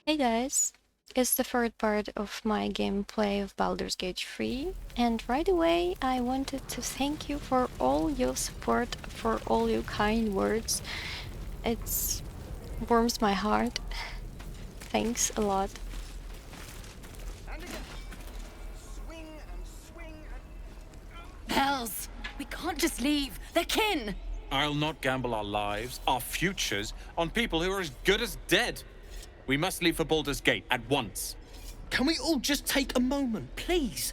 Hey guys, it's the third part of my gameplay of Baldur's Gate 3, and right away I wanted to thank you for all your support, for all your kind words. It warms my heart. Thanks a lot. And again. Swing and swing and... Hells! We can't just leave. They're kin! I'll not gamble our lives, our futures, on people who are as good as dead. We must leave for Baldur's Gate at once. Can we all just take a moment, please?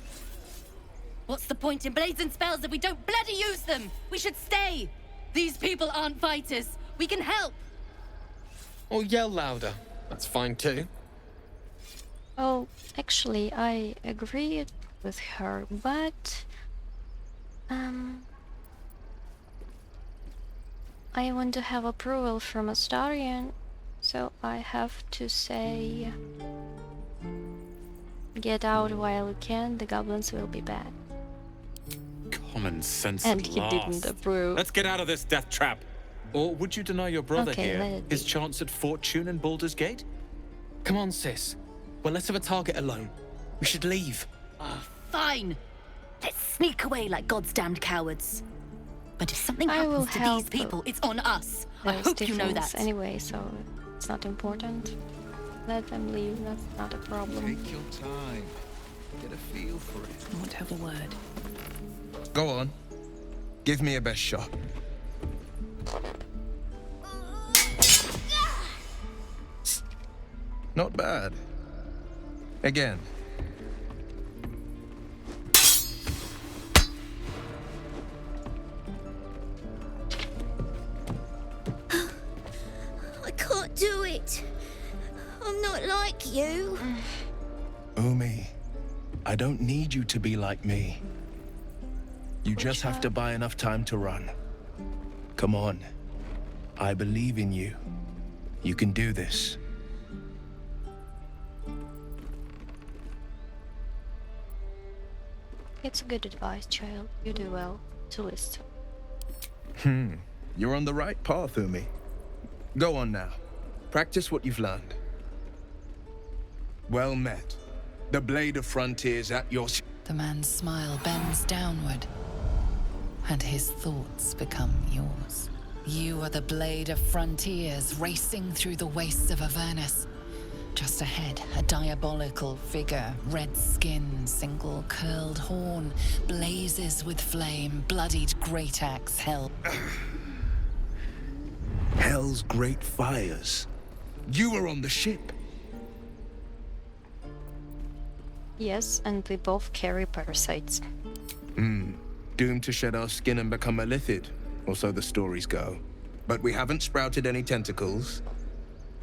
What's the point in blades and spells if we don't bloody use them? We should stay! These people aren't fighters. We can help! Or yell louder. That's fine too. Oh, actually, I agreed with her, but I want to have approval from Seldarine, so I have to say, get out while you can, the goblins will be back. Common sense And at he last. didn't approve. Let's get out of this death trap. Or would you deny your brother Okay, let here it his be. chance at fortune in Baldur's Gate? Come on, sis. We're less of a target alone. We should leave. Fine! Let's sneak away like God's damned cowards. But if something I will happens to help, these people, it's on us. I There's hope you know difference that. anyway, so it's not important. Let them leave, that's not a problem. Take your time. Get a feel for it. I won't have a word. Go on. Give me a best shot. Not bad. Again. I can't do it. I'm not like you. Umi, I don't need you to be like me. You just have to buy enough time to run. Come on. I believe in you. You can do this. It's good advice, child. You do well to listen. You're on the right path, Umi. Go on now. Practice what you've learned. Well met. The blade of frontiers at your... The man's smile bends downward, and his thoughts become yours. You are the blade of frontiers racing through the wastes of Avernus. Just ahead, a diabolical figure, red skin, single curled horn, blazes with flame, bloodied great axe held. Hell's great fires. You were on the ship. Yes, and we both carry parasites. Doomed to shed our skin and become a lithid, or so the stories go. But we haven't sprouted any tentacles.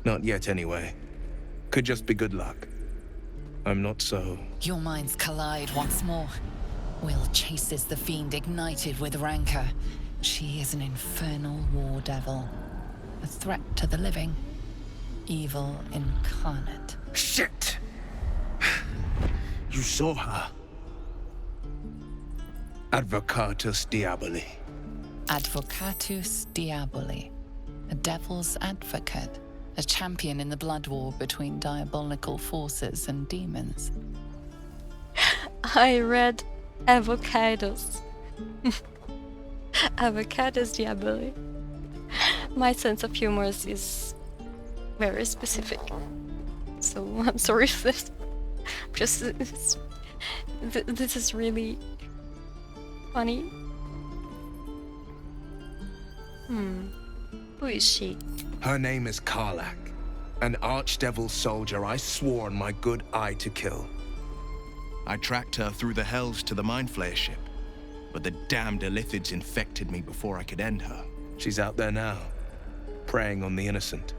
Not yet, anyway. Could just be good luck. I'm not so... Your minds collide once more. Will chases the fiend ignited with rancor. She is an infernal war devil. A threat to the living. Evil incarnate. Shit! You saw her. Advocatus Diaboli. Advocatus Diaboli. A devil's advocate. A champion in the blood war between diabolical forces and demons. I read avocados. Avocados diaboli. My sense of humor is very specific. So I'm sorry for this. Just this is really funny. Who is she? Her name is Karlak, an archdevil soldier I swore on my good eye to kill. I tracked her through the hells to the Mind Flayer ship, but the damned Illithids infected me before I could end her. She's out there now, preying on the innocent.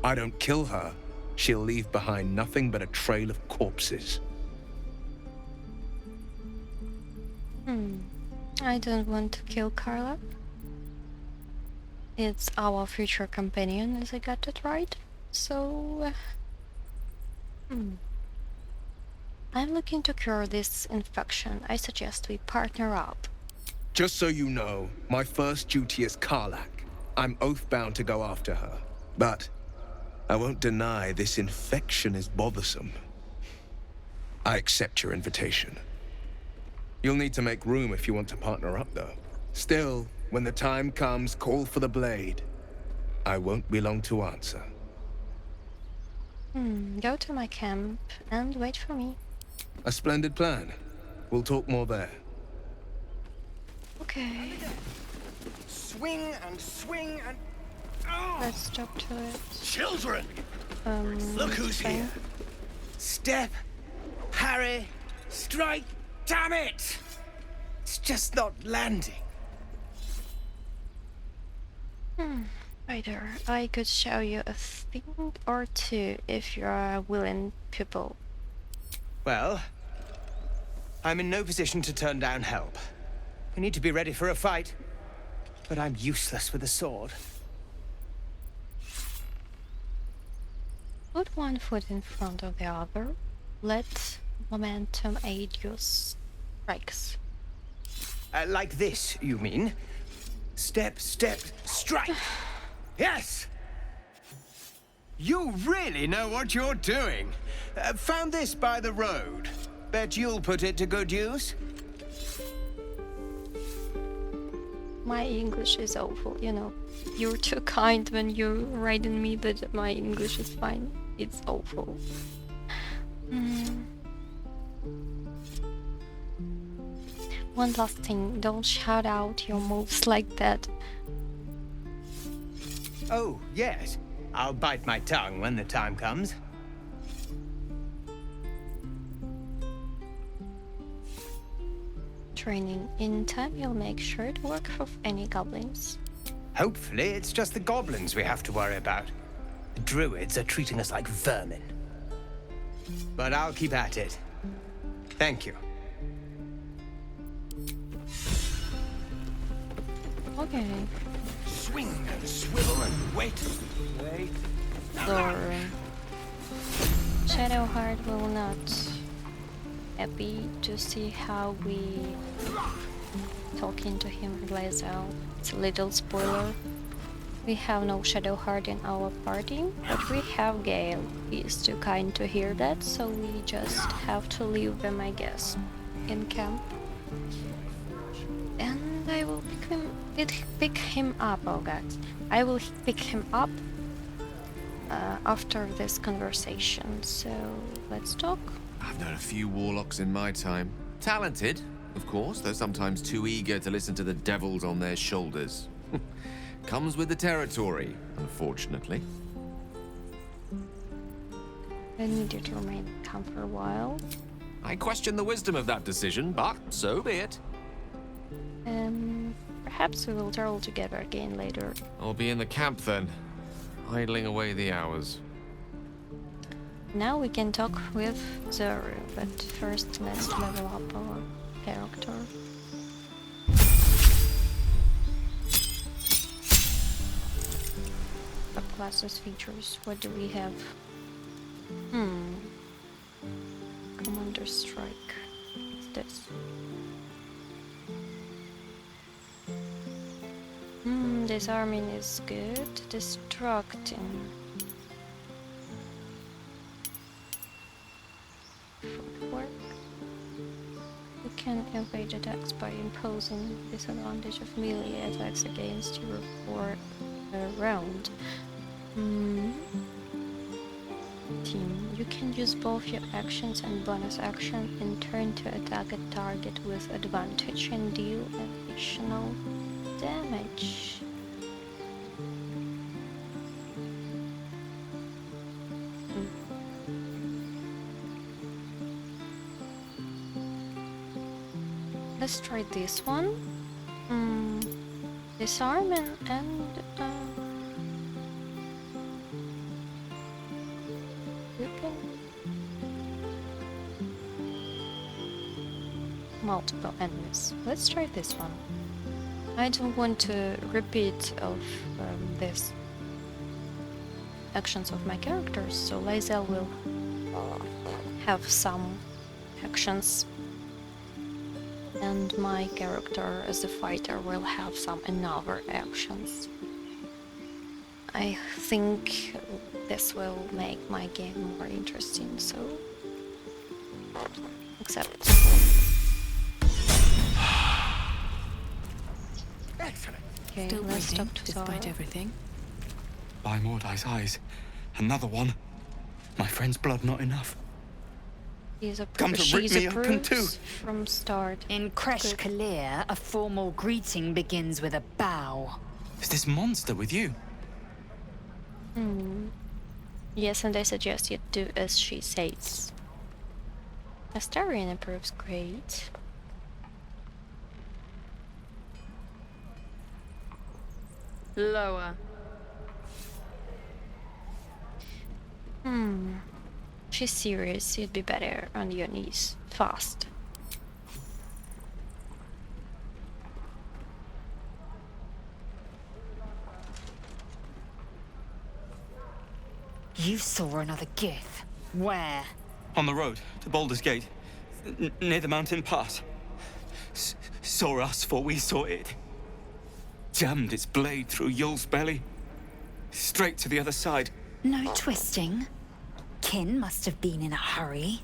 I don't kill her, she'll leave behind nothing but a trail of corpses. I don't want to kill Carla. It's our future companion, as I got it right. So, I'm looking to cure this infection. I suggest we partner up. Just so you know, my first duty is Karlak. I'm oath-bound to go after her. But I won't deny this infection is bothersome. I accept your invitation. You'll need to make room if you want to partner up, though. Still, when the time comes, call for the blade. I won't be long to answer. Go to my camp and wait for me. A splendid plan. We'll talk more there. Okay, Swing and swing and... Oh! let's talk to it. Children! Look who's fine. here. Step, parry, strike. Damn it! It's just not landing. Either I could show you a thing or two if you're a willing pupil. Well, I'm in no position to turn down help. I need to be ready for a fight, but I'm useless with a sword. Put one foot in front of the other. Let momentum aid your strikes. Like this, you mean? Step, step, strike! Yes! You really know what you're doing. Found this by the road. Bet you'll put it to good use? My English is awful, you know. You're too kind when you're writing me that my English is fine. It's awful. One last thing, don't shout out your moves like that. Oh, yes. I'll bite my tongue when the time comes. Training in time, you'll make sure to work for any goblins. Hopefully, it's just the goblins we have to worry about. The druids are treating us like vermin. But I'll keep at it. Thank you. Okay. Swing and swivel and wait. Wait. Or Shadowheart will not happy to see how we talking to him realize out. It's a little spoiler. We have no Shadowheart in our party, but we have Gale. He is too kind to hear that, so we just have to leave them, I guess, in camp. And I will pick him up, oh guys. I will pick him up after this conversation, so let's talk. I've known a few warlocks in my time. Talented, of course, though sometimes too eager to listen to the devils on their shoulders. Comes with the territory, unfortunately. I need you to remain calm for a while. I question the wisdom of that decision, but so be it. Perhaps we will travel together again later. I'll be in the camp then, idling away the hours. Now we can talk with Zoru, but first let's level up our character. Subclasses, features, what do we have? Commander Strike. What's this? Disarming is good. Destructing. Footwork. You can evade attacks by imposing disadvantage of melee attacks against you for a round. Team. You can use both your actions and bonus action in turn to attack a target with advantage and deal additional damage. Let's try this one. Disarm and whipping. Multiple enemies. Let's try this one. I don't want to repeat of this actions of my characters, so Lae'zel will have some actions, and my character as a fighter will have some another actions. I think this will make my game more interesting, so accept. Excellent. Okay, Still let's breathing, talk to despite Zara. everything. By Mordai's eyes, another one. My friend's blood not enough. Come to rip She's me open too. approves from start. In Kresh Good. Kalir, a formal greeting begins with a bow. Is this monster with you? Yes, and I suggest you do as she says. Seldarine approves, great. Lower. She's serious, you'd be better on your knees. Fast. You saw another gith. Where? On the road to Baldur's Gate, near the mountain pass. Saw us, for we saw it. Jammed its blade through Yul's belly, straight to the other side. No twisting. Kin must have been in a hurry.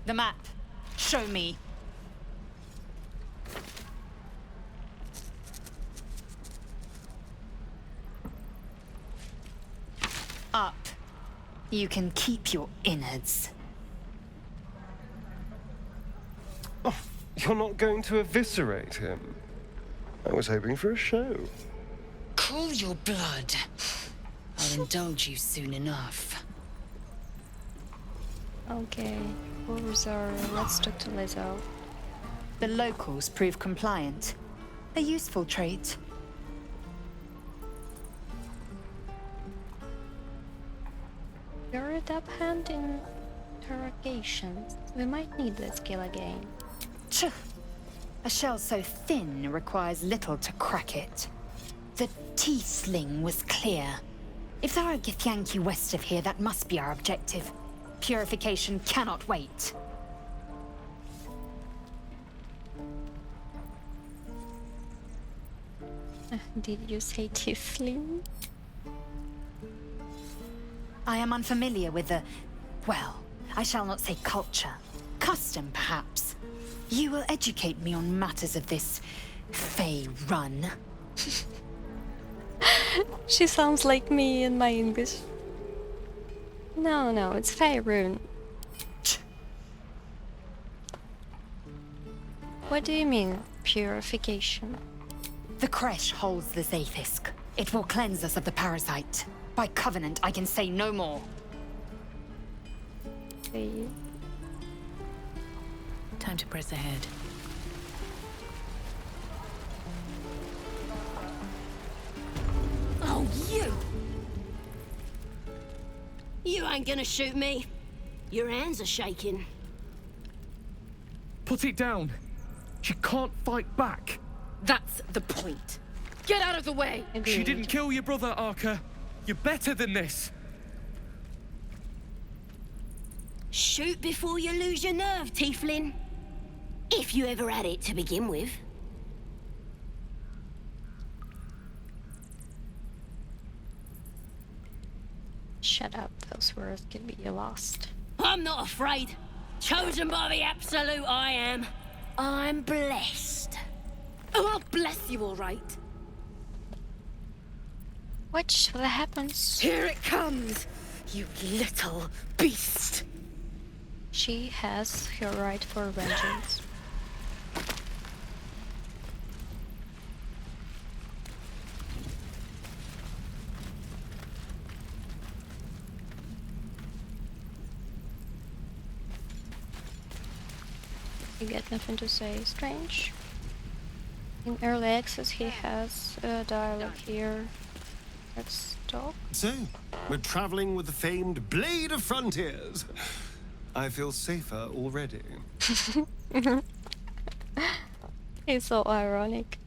The map. Show me. Up. You can keep your innards. Oh, you're not going to eviscerate him? I was hoping for a show. Cool your blood. I'll indulge you soon enough. Okay, Zara, let's talk to Lizzo. The locals prove compliant. A useful trait. You're a dab hand in interrogations. We might need that skill again. Tch. A shell so thin requires little to crack it. The T-sling was clear. If there are Githyanki west of here, that must be our objective. Purification cannot wait. Did you say tiefling? I am unfamiliar with the... well, I shall not say culture. Custom, perhaps. You will educate me on matters of this... Fey run. She sounds like me in my English. No, it's Faerun. What do you mean, purification? The Kresh holds the Zaithisk. It will cleanse us of the parasite. By covenant, I can say no more. Okay. Time to press ahead. Oh, you! You ain't gonna shoot me. Your hands are shaking. Put it down. She can't fight back. That's the point. Get out of the way! She didn't kill your brother, Arca. You're better than this. Shoot before you lose your nerve, Tiefling. If you ever had it to begin with. Shut up, those words can be lost. I'm not afraid. Chosen by the Absolute, I am. I'm blessed. Oh, I'll bless you, all right. Watch what happens. Here it comes, you little beast. She has her right for vengeance. You get nothing to say. Strange. In early access he has a dialogue here. Let's talk. So, we're traveling with the famed Blade of Frontiers. I feel safer already. It's so ironic.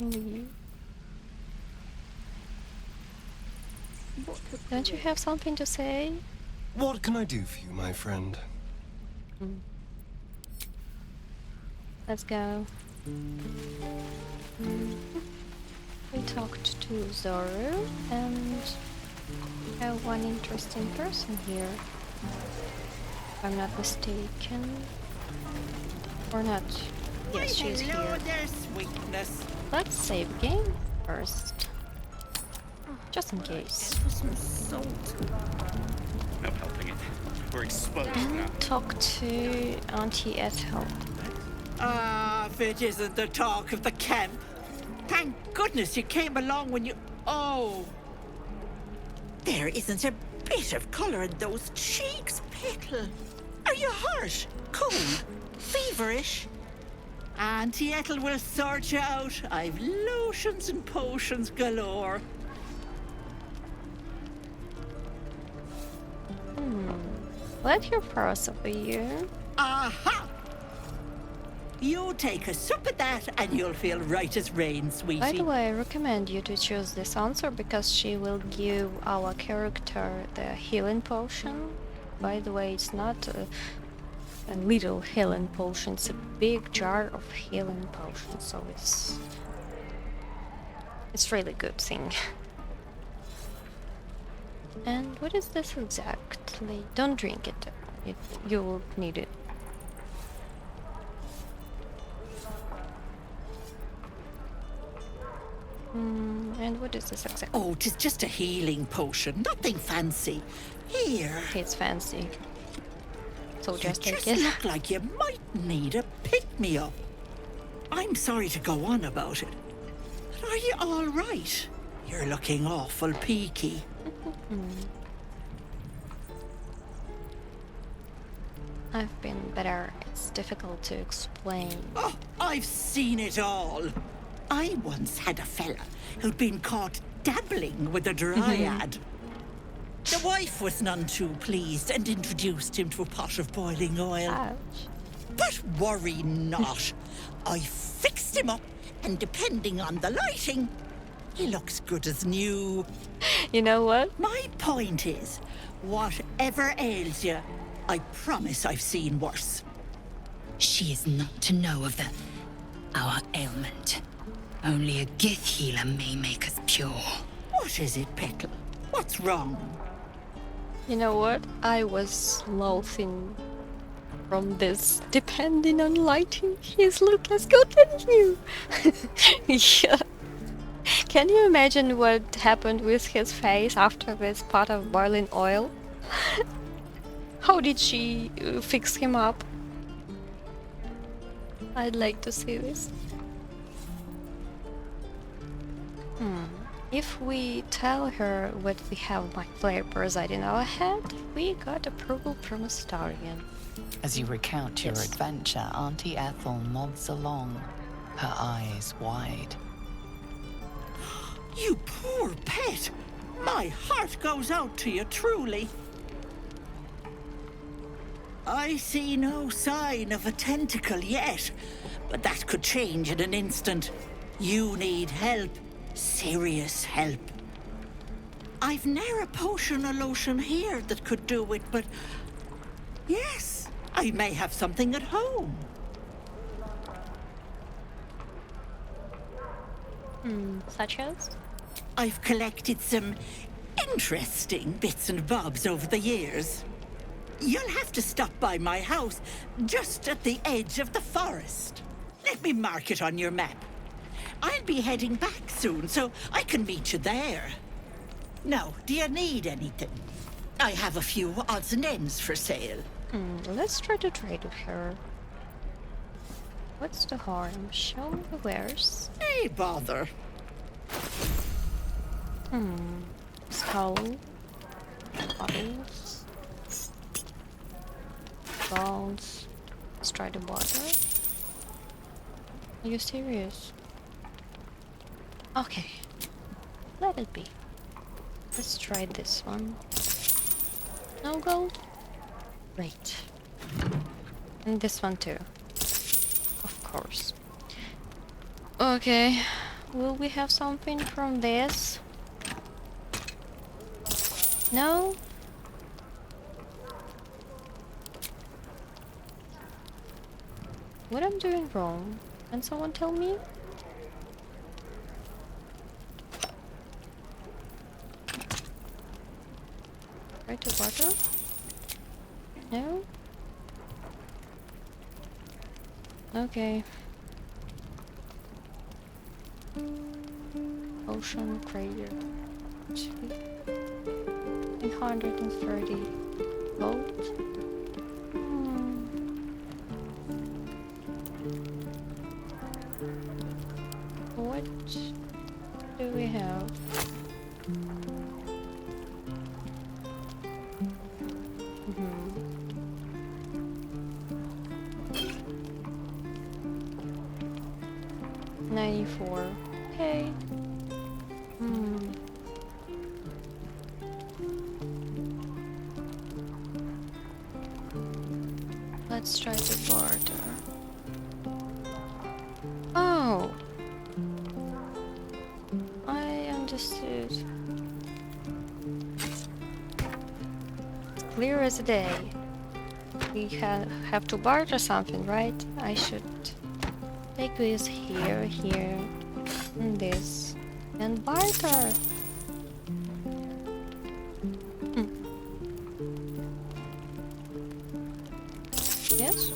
Only you. Don't you have something to say? What can I do for you, my friend? Let's go. We talked to Zoru, and we have one interesting person here. If I'm not mistaken. Or not. Yes, she's here. Their sweetness. Let's save game first. Just in case. Some salt. No helping it. We're exposed And now. talk to Auntie Ethel. Ah, if it isn't the talk of the camp. Thank goodness you came along when you... Oh. There isn't a bit of colour in those cheeks, Petal. Are you hurt? Cold? Feverish? Auntie Ethel will sort you out. I've lotions and potions galore. Let your persevere. Aha! You take a sip of that and you'll feel right as rain, sweetie. By the way, I recommend you to choose this answer because she will give our character the healing potion. By the way, it's not a little healing potion, it's a big jar of healing potion, so it's really good thing. And what is this exactly? Don't drink it. You will need it. And what is this exactly? Oh, 'tis just a healing potion. Nothing fancy. Here. It's fancy. So You just take just it. look like you might need a pick-me-up. I'm sorry to go on about it. But are you all right? You're looking awful peaky. I've been better. It's difficult to explain. Oh, I've seen it all. I once had a fella who'd been caught dabbling with a dryad. The wife was none too pleased and introduced him to a pot of boiling oil. Ouch. But worry not. I fixed him up, and depending on the lighting, he looks good as new. You know what? My point is, whatever ails you, I promise I've seen worse. She is not to know of our ailment. Only a Gith healer may make us pure. What is it, Petal? What's wrong? You know what? I was loathing from this. Depending on lighting, his look as good as you. Yeah. Can you imagine what happened with his face after this pot of boiling oil? How did she fix him up? I'd like to see this. If we tell her what we have my player parasite in our head, we got approval from Astarion. As you recount your adventure, Auntie Ethel nods along, her eyes wide. You poor pet! My heart goes out to you, truly. I see no sign of a tentacle yet, but that could change in an instant. You need help. Serious help. I've ne'er a potion or lotion here that could do it, but yes, I may have something at home. Such as? I've collected some interesting bits and bobs over the years. You'll have to stop by my house, just at the edge of the forest. Let me mark it on your map. I'll be heading back soon, so I can meet you there. Now, do you need anything? I have a few odds and ends for sale. Let's try to trade with her. What's the harm? Show me the wares. Hey, bother. Skull. Bottles. Balls. Let's try the water. Are you serious? Okay. Let it be. Let's try this one. No gold? Great. And this one too. Of course. Okay. Will we have something from this? No? What I'm doing wrong? Can someone tell me? Try to water? No? Okay. Ocean crater. 830 gold. What do we have? Mm-hmm. 94. Okay. Let's try to barter. Oh! I understood. Clear as a day. We have to barter something, right? I should take this here, here, and this, and barter. Yes?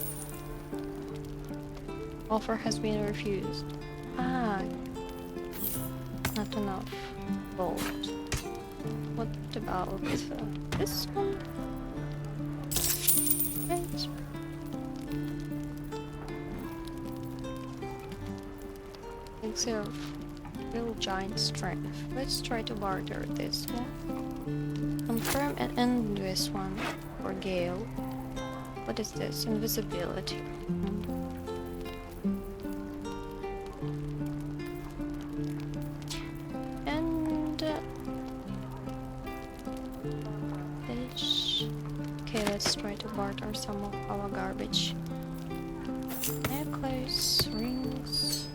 Offer has been refused. Ah, not enough gold. What about this one? Right. Exert real giant strength. Let's try to barter this one. Confirm and end this one for Gale. What is this? Invisibility. And this. Okay, let's try to barter some of our garbage. Necklace, rings,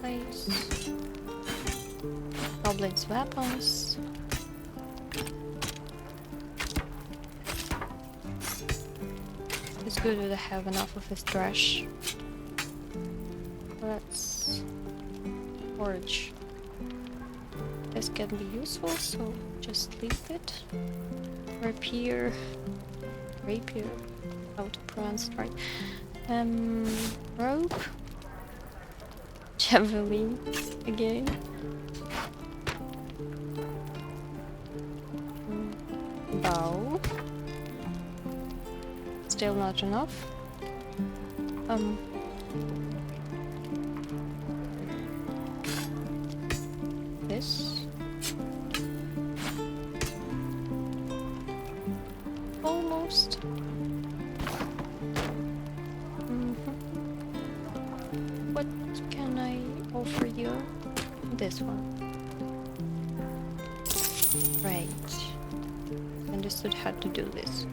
necklace, goblins' weapons. It's good to have enough of this trash. Let's forge. This can be useful, so just leave it. Rapier. How to pronounce it right? Rope. Javelin again. Bow. Still not enough. This. Almost. What can I offer you? This one. Right. Understood how to do this.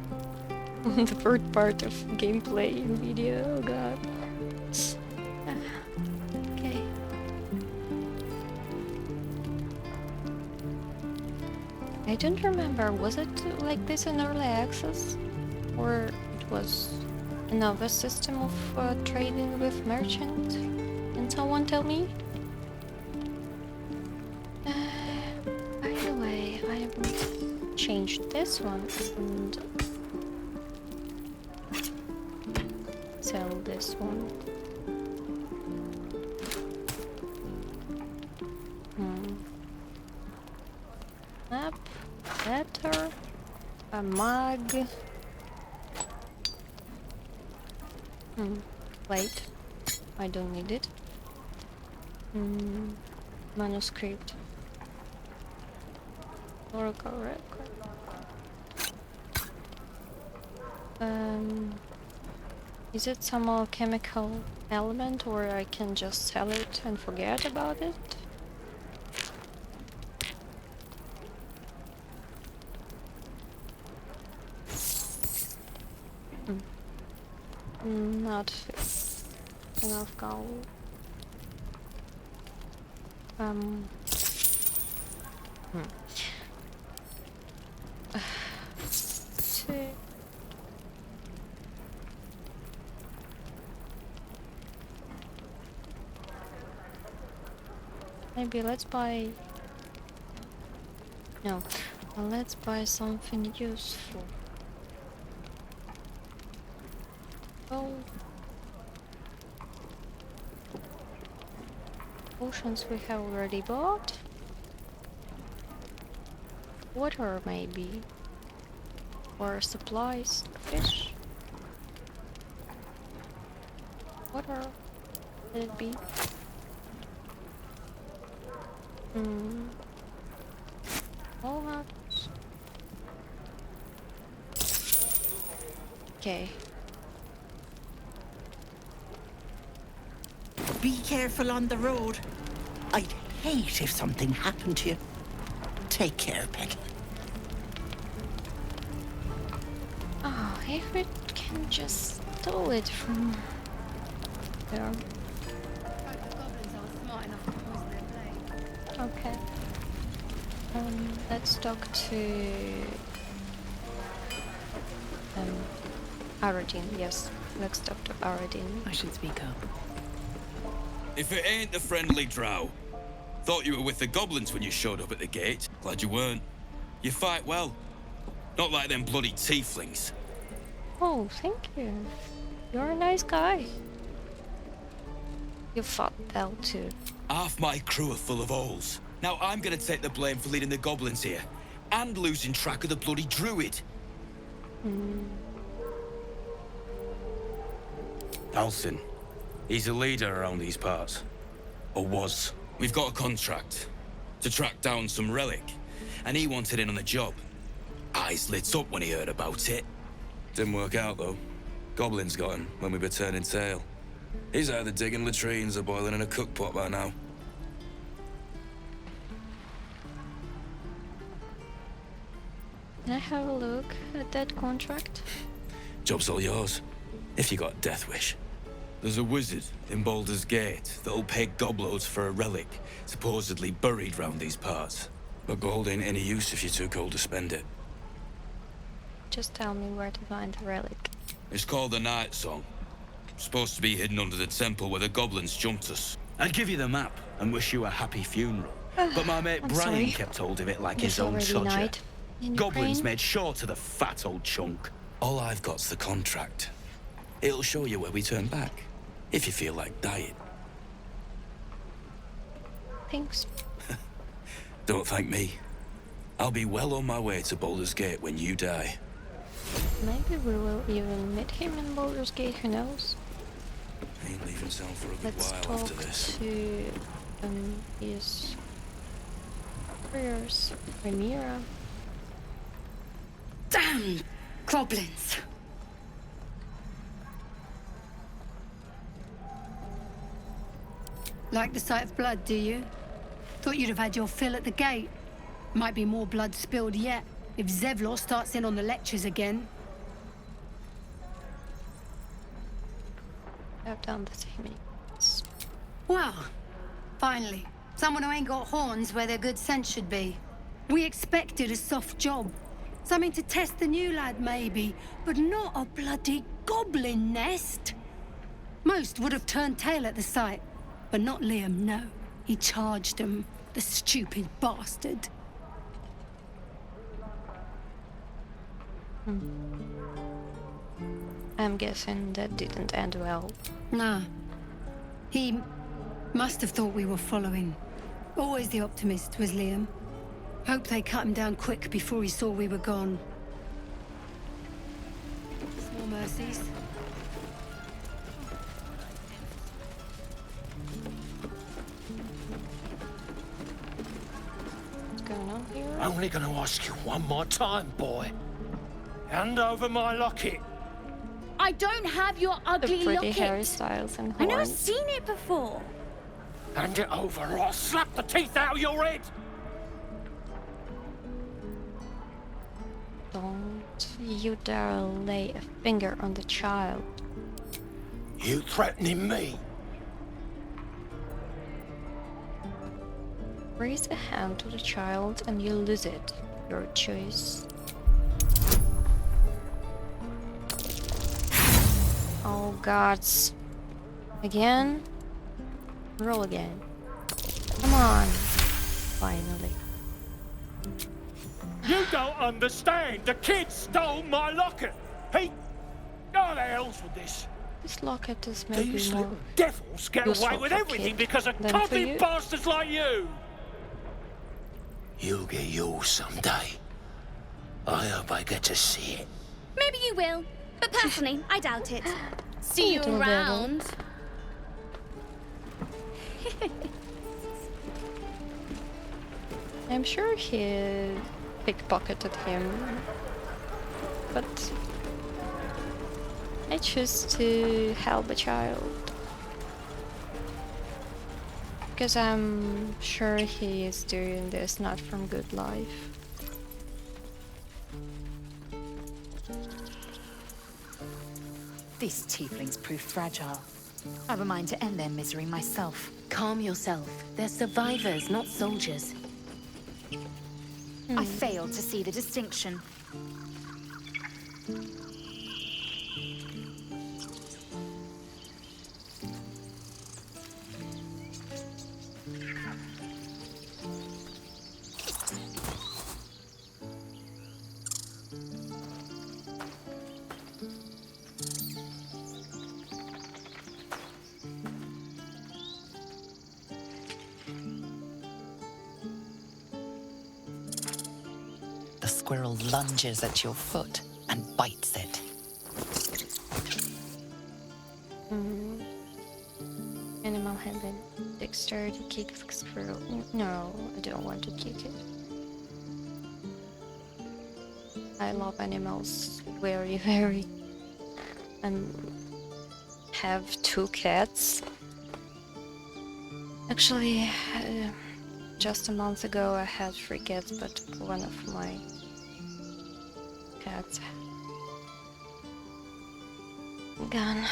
The third part of gameplay in video. Oh god. Okay. I don't remember, was it like this in early access? Or it was another system of trading with merchant? Can someone tell me? By the way, I will change this one and sell this one. Map, letter, a mug. Wait, I don't need it. Manuscript. Oracle record. Is it some alchemical element, or I can just sell it and forget about it? Not enough gold. Maybe let's buy... No. Well, let's buy something useful. Oh. Potions we have already bought. Water maybe. Or supplies. Fish. Water. Let it be. Walnuts. Okay. Be careful on the road. I'd hate if something happened to you. Take care, Peggy. Oh, if we can just steal it from there. Okay. Let's talk to Aradin. Yes, let's talk to Aradin. I should speak up. If it ain't the friendly Drow. Thought you were with the goblins when you showed up at the gate. Glad you weren't. You fight well. Not like them bloody tieflings. Oh, thank you. You're a nice guy. You fought well too. Half my crew are full of holes. Now I'm gonna take the blame for leading the goblins here. And losing track of the bloody druid. Alcin. He's a leader around these parts. Or was. We've got a contract to track down some relic, and he wanted in on the job. Eyes lit up when he heard about it. Didn't work out, though. Goblins got him when we were turning tail. He's either digging latrines or boiling in a cookpot by now. Can I have a look at that contract? Job's all yours, if you got a death wish. There's a wizard in Baldur's Gate that'll pay gobloads for a relic supposedly buried round these parts. But gold ain't any use if you're too cold to spend it. Just tell me where to find the relic. It's called the Night Song. Supposed to be hidden under the temple where the goblins jumped us. I'd give you the map and wish you a happy funeral. But my mate I'm Brian sorry. kept hold of it like It's his own already sodger. night in Goblins Ukraine. made sure to the fat old chunk. All I've got's the contract. It'll show you where we turn back, if you feel like dying. Thanks. Don't thank me. I'll be well on my way to Baldur's Gate when you die. Maybe we will even meet him in Baldur's Gate, who knows? Ain't leaving town for a good Let's while talk after this. to his prayers, Rhaenyra. Damn goblins! Like the sight of blood, do you? Thought you'd have had your fill at the gate. Might be more blood spilled yet, if Zevlor starts in on the lectures again. I've done the same. Well, finally, someone who ain't got horns where their good sense should be. We expected a soft job. Something to test the new lad, maybe, but not a bloody goblin nest. Most would have turned tail at the sight, but not Liam, no. He charged them, the stupid bastard. I'm guessing that didn't end well. Nah. He must have thought we were following. Always the optimist was Liam. Hope they cut him down quick before he saw we were gone. Small mercies. What's going on here? Only gonna ask you one more time, boy. Hand over my locket. I don't have your The ugly pretty locket. hairstyles and I never horns. seen it before. Hand it over or I'll slap the teeth out of your head. Don't you dare lay a finger on the child. You threatening me? Raise a hand to the child and you lose it. Your choice. Oh gods. Again? Roll again. Come on. Finally. You don't understand. The kid stole my locket. He... Oh, the hell's with this? This locket is maybe These more little devils get away useful with for everything kid because of than for coddling you. bastards like you. You'll get yours someday. I hope I get to see it. Maybe you will, but personally, I doubt it. See you Little around. I'm sure he pickpocketed him, but I choose to help a child because I'm sure he is doing this not from good life. These tieflings prove fragile. I've a mind to end their misery myself. Calm yourself. They're survivors, not soldiers. I failed to see the distinction. The squirrel lunges at your foot and bites it. Animal handling. Dexterity kick the squirrel. No, I don't want to kick it. I love animals very, very. And have 2 cats. Actually, just a month ago I had 3 cats, but one of my cats gone.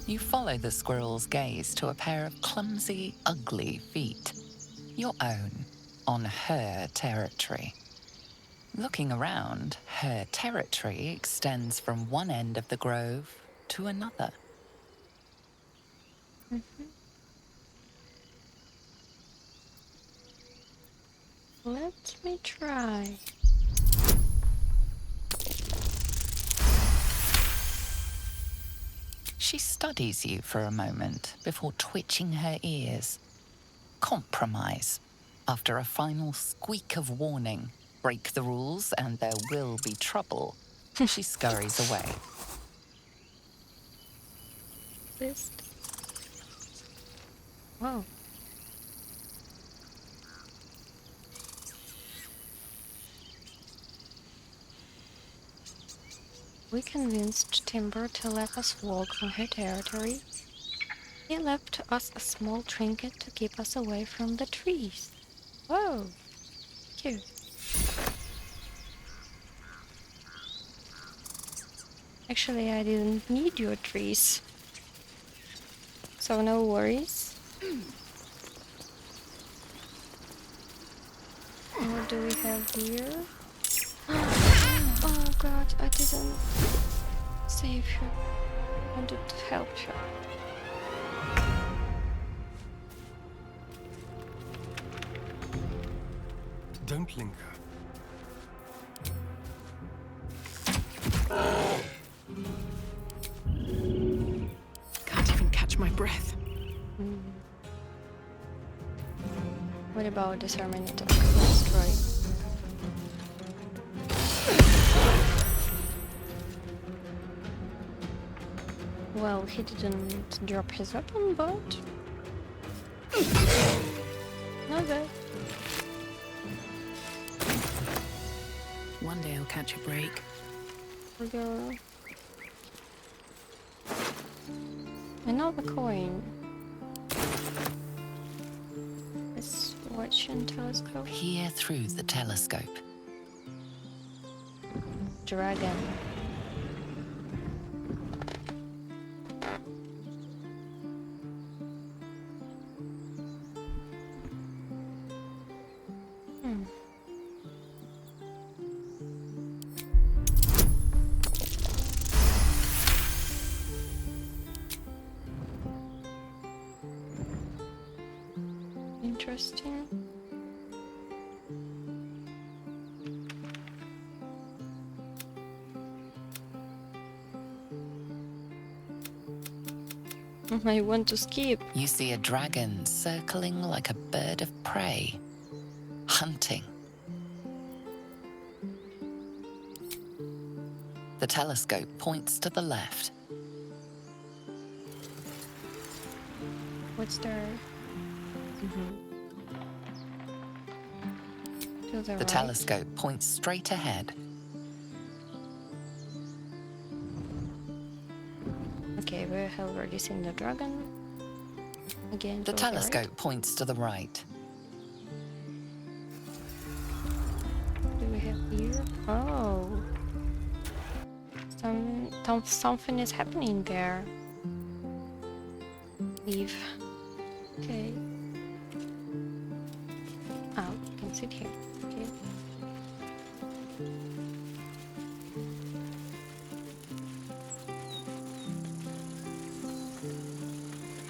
You follow the squirrel's gaze to a pair of clumsy, ugly feet. Your own, on her territory. Looking around, her territory extends from one end of the grove to another. Let me try. She studies you for a moment before twitching her ears. Compromise. After a final squeak of warning, break the rules and there will be trouble, she scurries away. Tryst. Whoa. We convinced Timber to let us walk on her territory. He left us a small trinket to keep us away from the trees. Whoa, cute. Actually, I didn't need your trees, so no worries. What do we have here? Oh god, I didn't save her. I wanted to help her. Don't linger. Can't even catch my breath. What about disarming attack? Let's try. Well, he didn't drop his weapon, but not bad. One day I'll catch a break. Girl. Another coin. Let's watch and telescope. Peer through the telescope. Dragon. interesting. I want to skip. You see a dragon circling like a bird of prey, hunting. The telescope points to the left. What's there? To the The right. telescope points straight ahead. Okay, we have already seen the dragon. Again, The to telescope points to the right. What do we have here? Oh. Something is happening there. Leave. Okay. Oh, you can sit here. Okay.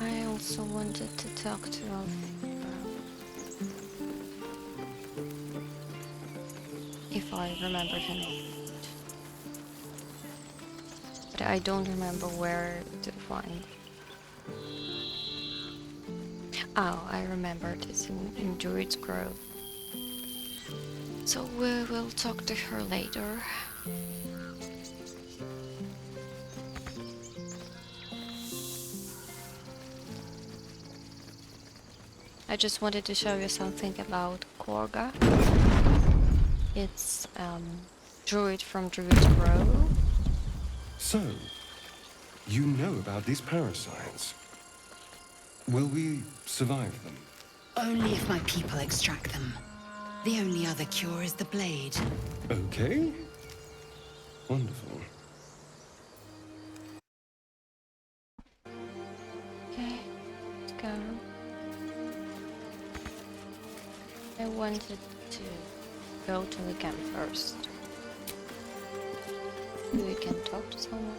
I also wanted to talk to if I remember the name. But I don't remember where to find. Oh, I remembered it's in Druid's Grove. So we will talk to her later. I just wanted to show you something about Korga. It's Druid from Druid's Grove. So, you know about these parasites. Will we survive them? Only if my people extract them. The only other cure is the blade. Okay. Wonderful. Okay, let's go. I wanted to go to the camp first. We can talk to someone.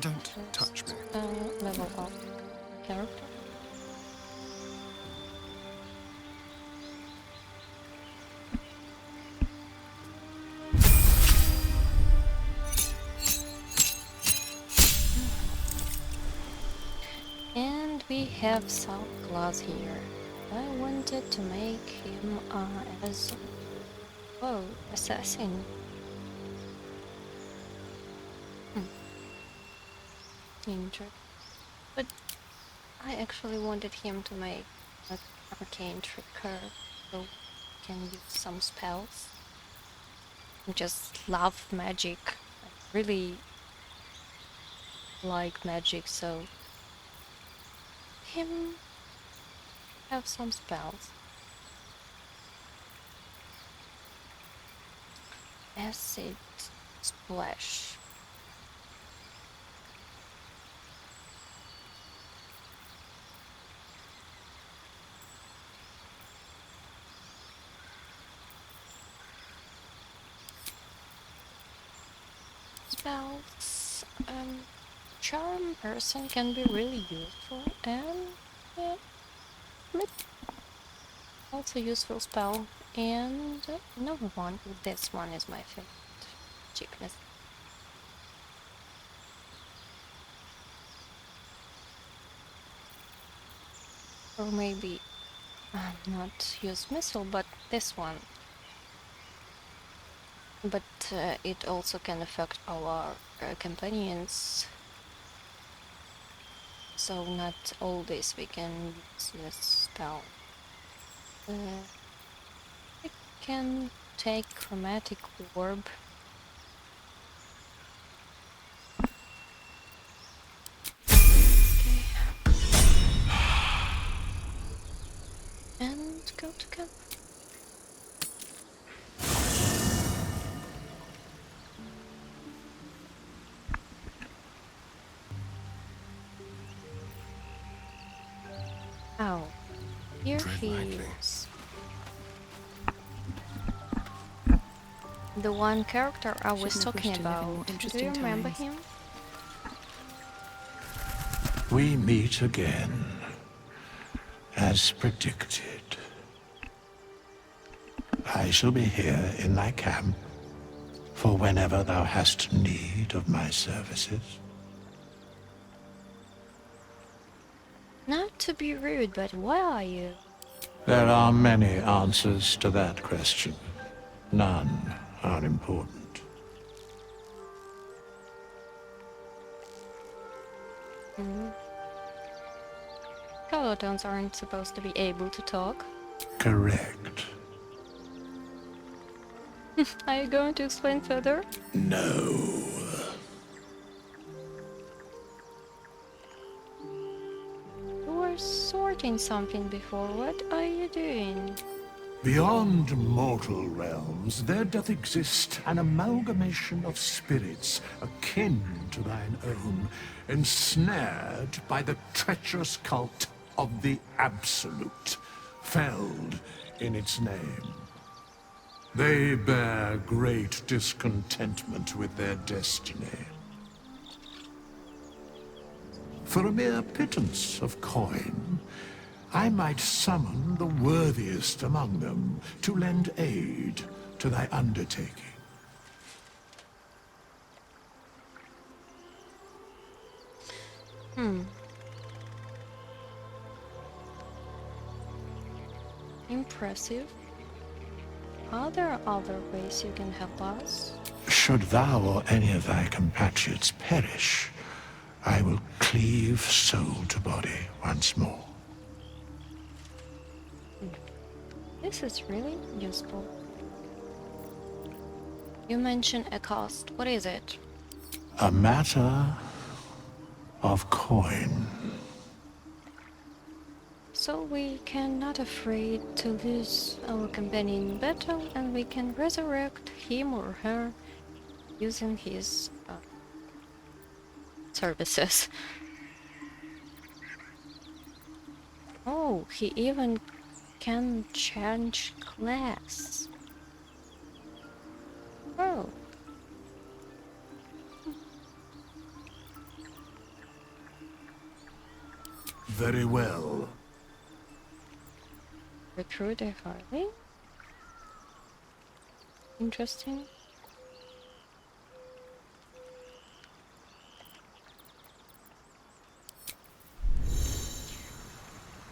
Don't touch me. Level up character. And we have Claus here. I wanted to make him as assassin. Interesting. But I actually wanted him to make an arcane tricker so he can use some spells. I just love magic. I really like magic, so him have some spells. Acid splash. Spells, charm person can be really useful, and also useful spell. And another one, this one is my favorite. Cheapness. Or maybe not use missile, but this one. But it also can affect our companions. So not all this we can use this spell. We can take chromatic orb. Okay. And go to camp. Oh, here he is. The one character I was talking about. Do you remember him? We meet again, as predicted. I shall be here in thy camp for whenever thou hast need of my services. Not to be rude, but why are you? There are many answers to that question. None are important. Colotons aren't supposed to be able to talk. Correct. Are you going to explain further? No. You were sorting something before. What are you doing? Beyond mortal realms, there doth exist an amalgamation of spirits akin to thine own, ensnared by the treacherous cult of the Absolute, felled in its name. They bear great discontentment with their destiny. For a mere pittance of coin, I might summon the worthiest among them to lend aid to thy undertaking. Impressive. Are there other ways you can help us? Should thou or any of thy compatriots perish, I will cleave soul to body once more. This is really useful. You mentioned a cost. What is it? A matter of coin. So we can not afraid to lose our companion in battle, and we can resurrect him or her using his services. Oh, he even can change class. Oh. Very well. Recruit a Harley? Interesting.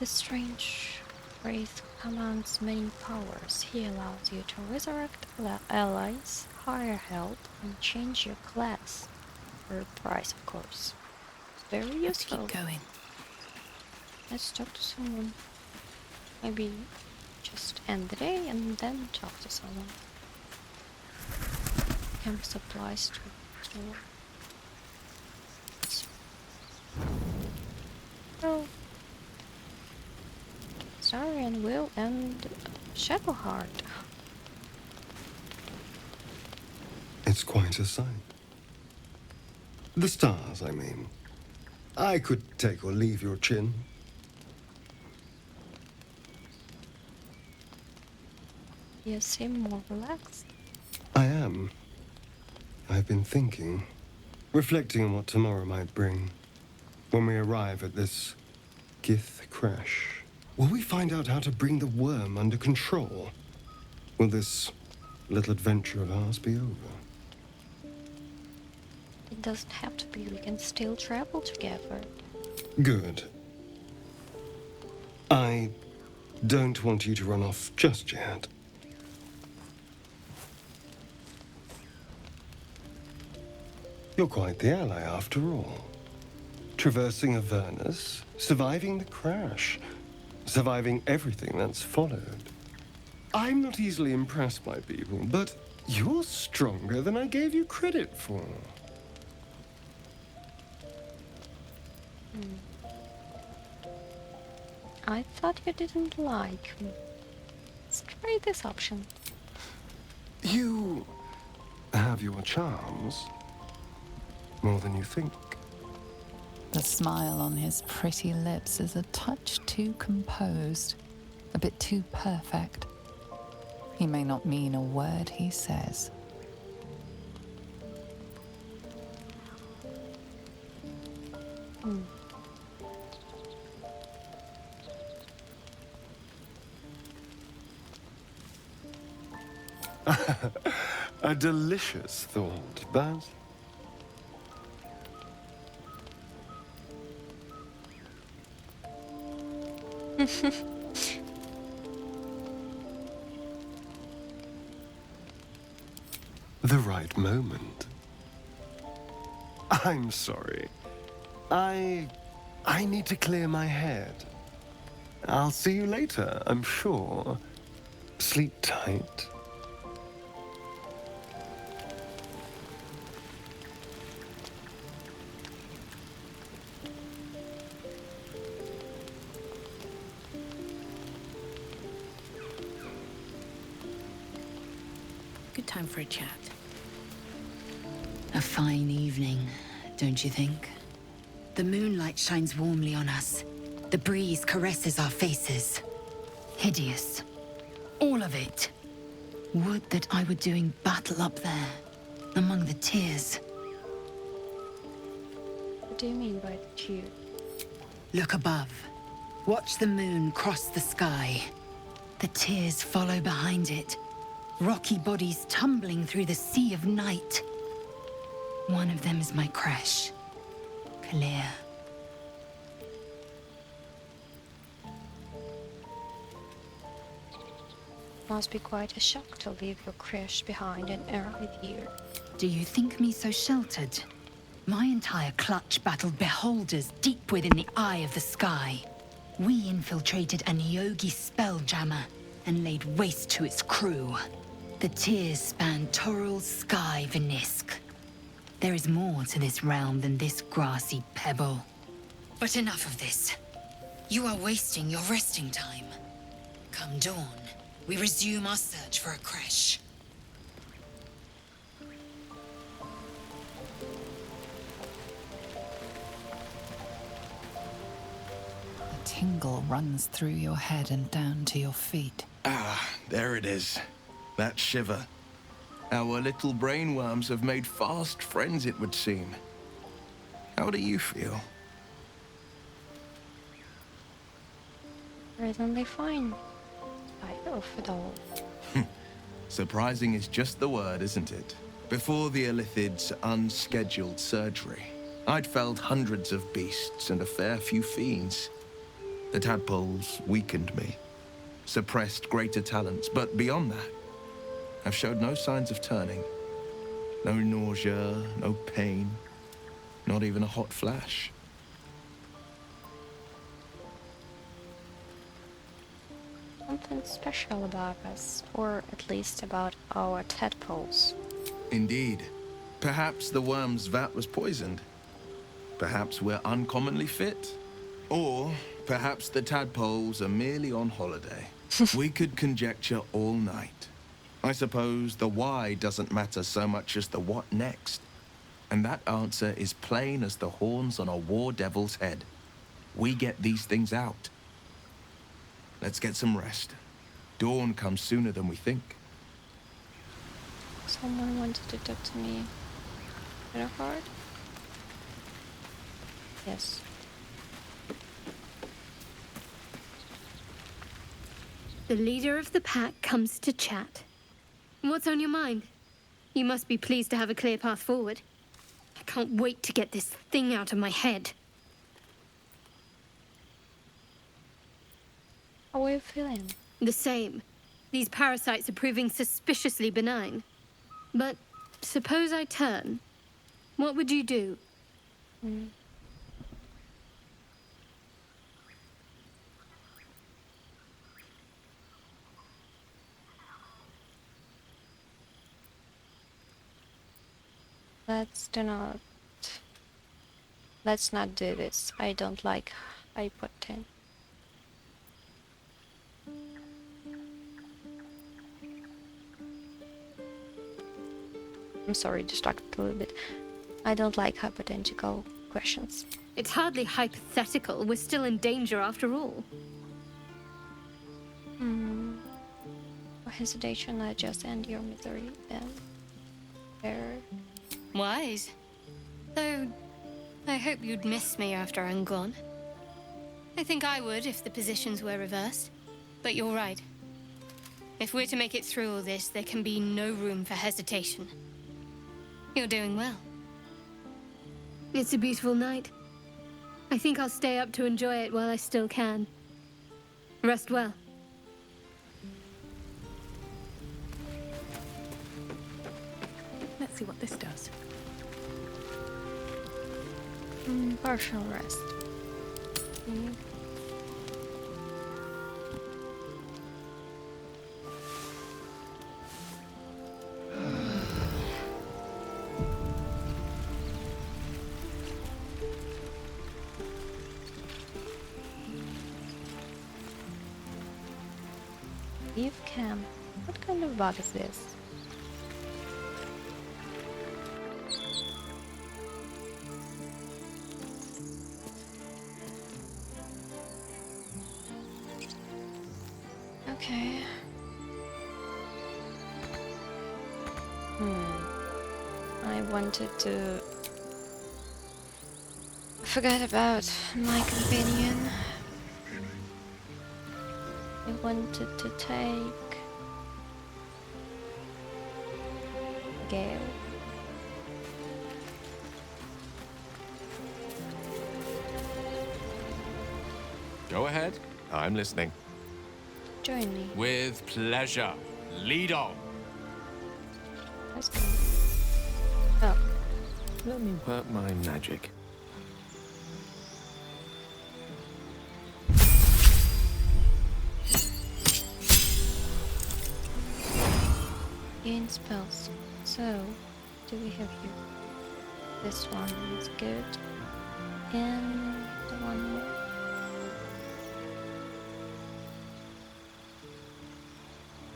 The strange wraith commands many powers. He allows you to resurrect allies, hire help, and change your class. For a price, of course. It's very useful. Let's keep going. Let's talk to someone. Maybe just end the day and then talk to someone. Camp supplies to Oh. Seldarine will and Shadowheart. It's quite a sight. The stars, I mean. I could take or leave your chin. You seem more relaxed. I am. I've been thinking, reflecting on what tomorrow might bring. When we arrive at this Gith crash, will we find out how to bring the worm under control? Will this little adventure of ours be over? It doesn't have to be. We can still travel together. Good. I don't want you to run off just yet. You're quite the ally, after all. Traversing Avernus, surviving the crash, surviving everything that's followed. I'm not easily impressed by people, but you're stronger than I gave you credit for. I thought you didn't like me. Let's try this option. You have your charms. More than you think. The smile on his pretty lips is a touch too composed, a bit too perfect. He may not mean a word he says. A delicious thought, but... the right moment. I'm sorry. I need to clear my head. I'll see you later, I'm sure. Sleep tight. Good time for a chat. A fine evening, don't you think? The moonlight shines warmly on us. The breeze caresses our faces. Hideous. All of it. Would that I were doing battle up there, among the tears. What do you mean by tear? Look above. Watch the moon cross the sky. The tears follow behind it. Rocky bodies tumbling through the sea of night. One of them is my crash. Clear. Must be quite a shock to leave your crash behind in early year. Do you think me so sheltered? My entire clutch battled beholders deep within the eye of the sky. We infiltrated a Nyogi spelljammer and laid waste to its crew. The tears span Toral's sky, Vinisk. There is more to this realm than this grassy pebble. But enough of this. You are wasting your resting time. Come dawn, we resume our search for a crash. A tingle runs through your head and down to your feet. Ah, there it is. That shiver. Our little brainworms have made fast friends, it would seem. How do you feel? Presently fine. Spite of it all. Surprising is just the word, isn't it? Before the Illithid's unscheduled surgery, I'd felled hundreds of beasts and a fair few fiends. The tadpoles weakened me, suppressed greater talents, but beyond that, I've showed no signs of turning. No nausea, no pain, not even a hot flash. Something special about us, or at least about our tadpoles. Indeed. Perhaps the worm's vat was poisoned. Perhaps we're uncommonly fit. Or perhaps the tadpoles are merely on holiday. We could conjecture all night. I suppose the why doesn't matter so much as the what next. And that answer is plain as the horns on a war devil's head. We get these things out. Let's get some rest. Dawn comes sooner than we think. Someone wanted to talk to me. Better hard? Yes. The leader of the pack comes to chat. What's on your mind? You must be pleased to have a clear path forward. I can't wait to get this thing out of my head. How are you feeling? The same. These parasites are proving suspiciously benign. But suppose I turn. What would you do? Let's not do this. I don't like hypotension. I'm sorry, distracted a little bit. I don't like hypothetical questions. It's hardly hypothetical. We're still in danger after all. For hesitation, I just end your misery then. There. Wise. Though, I hope you'd miss me after I'm gone. I think I would if the positions were reversed. But you're right. If we're to make it through all this, there can be no room for hesitation. You're doing well. It's a beautiful night. I think I'll stay up to enjoy it while I still can. Rest well. Let's see what this does. Partial rest. Leave camp. What kind of bug is this? Okay. I wanted to forget about my companion. I wanted to take Gale. Go ahead. I'm listening. Join me. With pleasure. Lead on. Let's go. Oh. Let me work my magic. Gain spells. So, do we have here? This one is good. And the one more.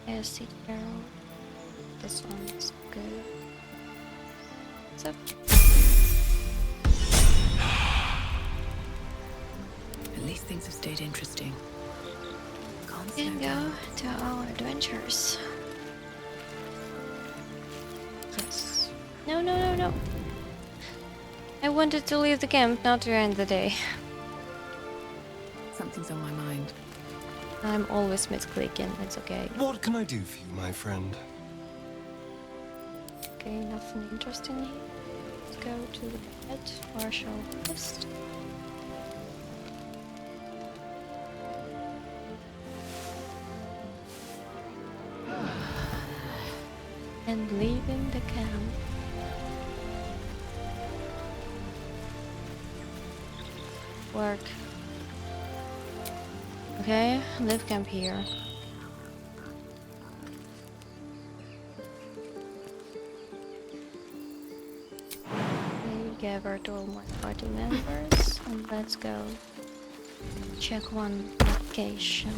Acid barrel. This one is good. What's up? At least things have stayed interesting. And go to our adventures. Yes. No, no, no, no. I wanted to leave the camp, not to end the day. Something's on my mind. I'm always misclicking, it's okay. What can I do for you, my friend? Okay, nothing interesting here. Let's go to the bed, martial rest. And leaving the camp. Work. Okay, leave camp here. I gathered all my party members and let's go check one location.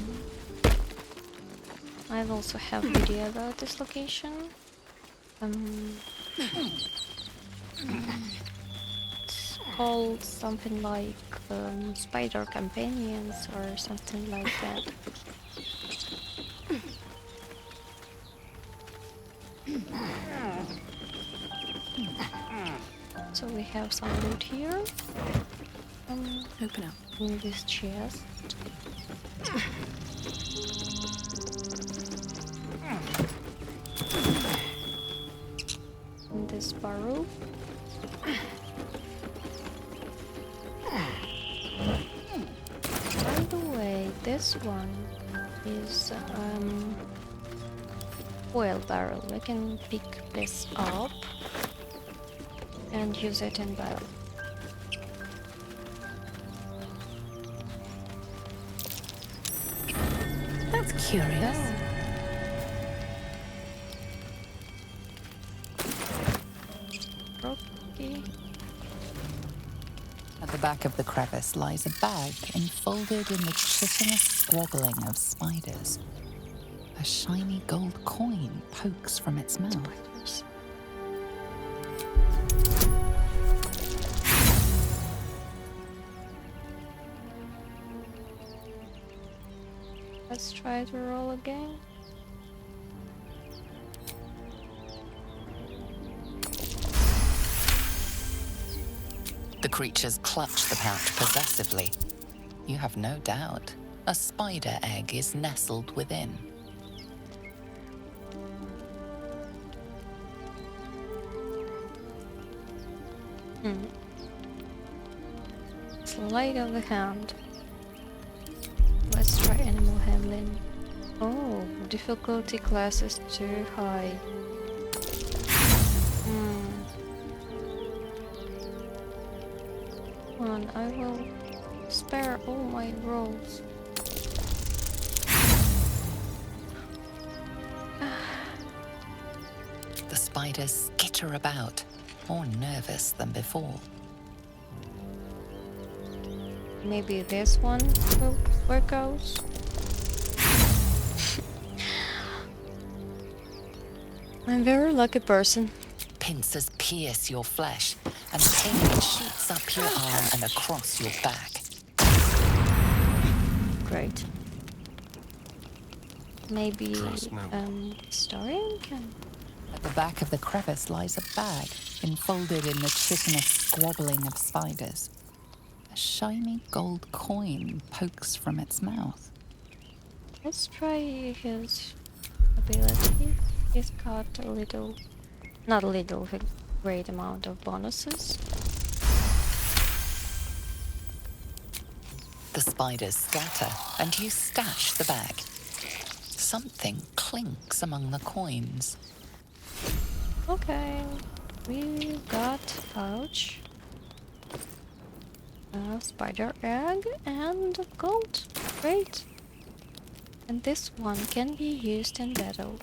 I also have video about this location. It's called something like Spider Companions or something like that. So we have some loot here. Open up. In this chest. In this barrel. By the way, this one is oil barrel. We can pick this up and use it in battle. That's curious. At the back of the crevice lies a bag enfolded in the chitinous squabbling of spiders. A shiny gold coin pokes from its mouth. Let's try to roll again. The creatures clutch the pouch possessively. You have no doubt a spider egg is nestled within. Hmm. Sleight of the hand. Let's try animal handling. Oh, difficulty class is too high. Come on, I will spare all my rolls. The spiders skitter about, more nervous than before. Maybe this one will work out. I'm a very lucky person. Pincers pierce your flesh, and pain shoots up your arm and across your back. Great. Maybe Starion can. At the back of the crevice lies a bag, enfolded in the chitinous squabbling of spiders. A shiny gold coin pokes from its mouth. Let's try his ability. He's got a little, not a little, a great amount of bonuses. The spiders scatter, and you stash the bag. Something clinks among the coins. Okay, we got pouch, a spider egg, and gold. Great. And this one can be used in battle.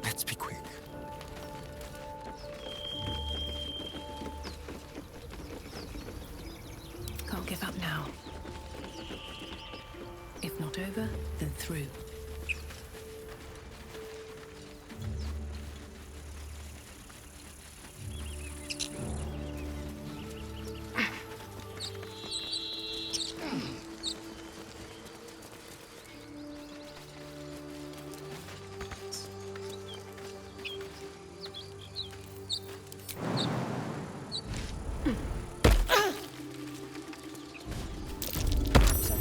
Let's be quick. Can't give up now. If not over, then through.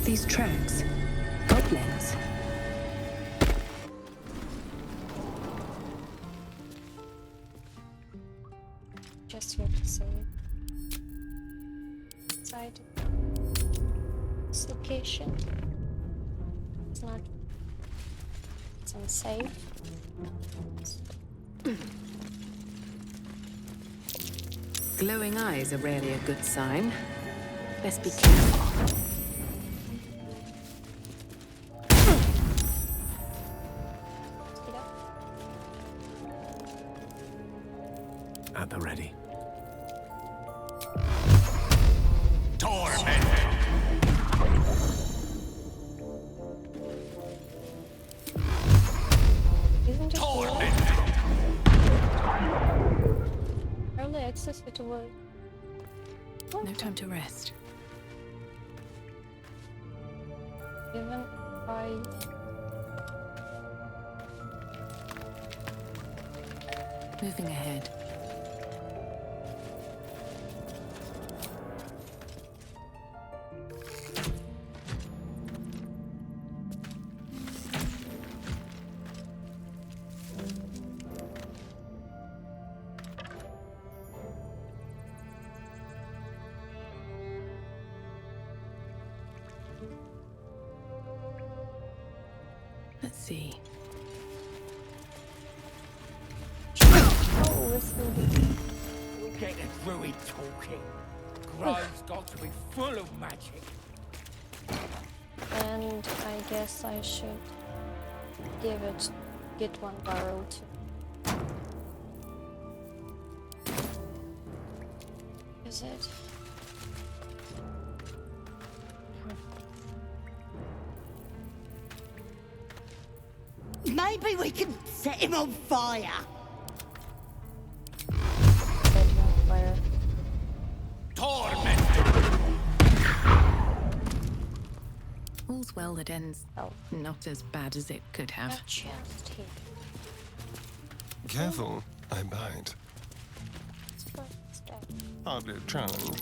These tracks, goblins. Just here to say inside this location. It's unsafe. Glowing eyes are rarely a good sign. Best be careful. At the ready. Isn't it cool? Early access it was. No time to rest. Even I Moving ahead. Let's see. oh, this will be Look at the druid talking. Grow's got to be full of magic. and I guess I should get one barrel too. Is it? Maybe we can set him on fire. Set you on fire. All's well that ends not as bad as it could have. Careful, I bite. Hardly a challenge.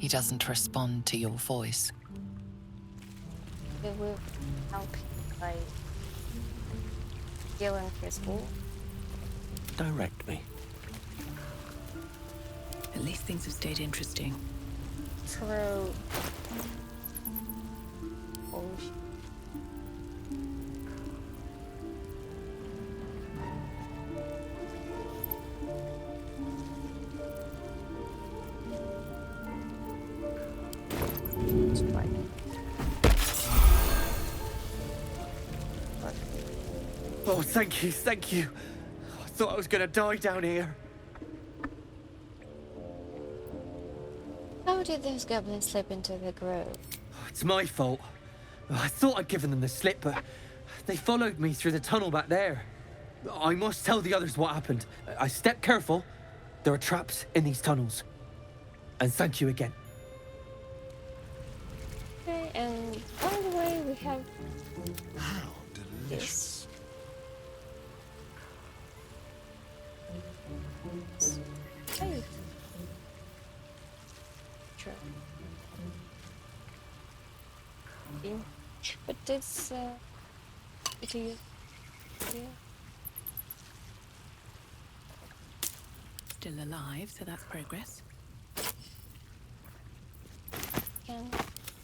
He doesn't respond to your voice. It will help him by healing his wound. Direct me. At least things have stayed interesting. Throw. Oh, Oh, thank you, thank you. I thought I was gonna die down here. how did those goblins slip into the grove? It's my fault. I thought I'd given them the slip, but they followed me through the tunnel back there. I must tell the others what happened. I stepped careful. There are traps in these tunnels. And thank you again. Okay, and by the way, we have this. Hey. Sure. But this, do you? Yeah. Still alive, so that's progress. Can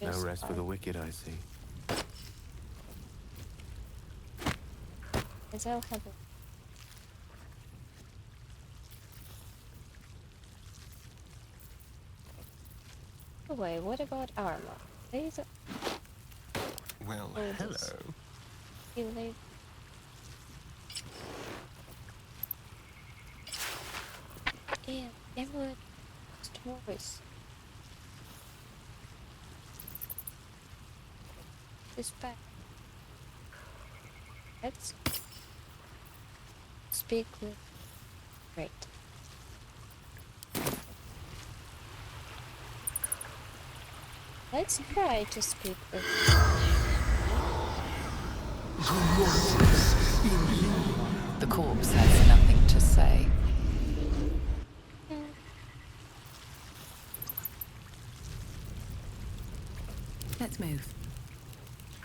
No rest for the wicked, I see. Is that have Oh wait, what about armor? These are... Well, Oh, hello. this- You leave. Yeah, everyone stories. This back. Let's speak with. Great. Let's try to speak with. The corpse has nothing to say. Let's move.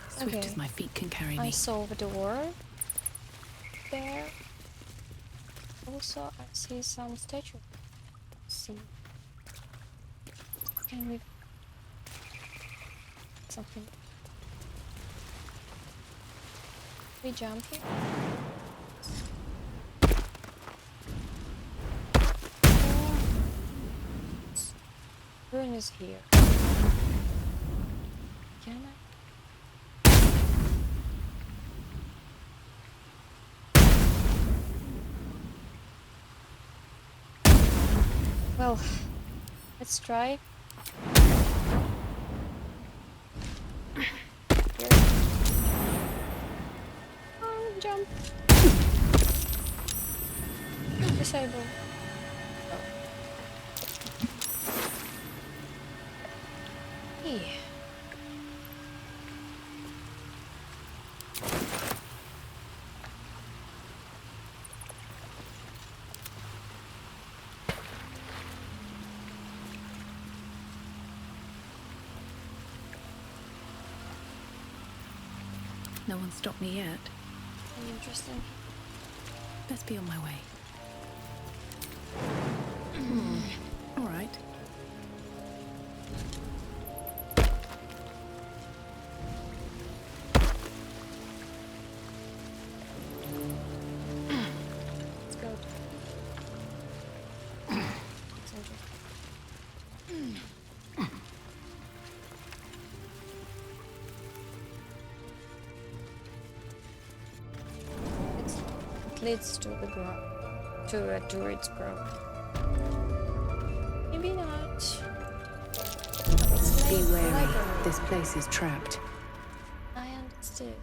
Swift Okay. as my feet can carry I me. saw the door there. Also, I see some statue. See. Can we something? We jump here. Rune is here. Can I? Well, let's try. Here. Oh, jump. Disable. Oh. Yeah. No one stopped me yet. Interesting. Best be on my way. All right. Let's go. It's interesting. It leads to the ground, to a druid's grove. Maybe not. It's Be like wary. library. This place is trapped. I understood.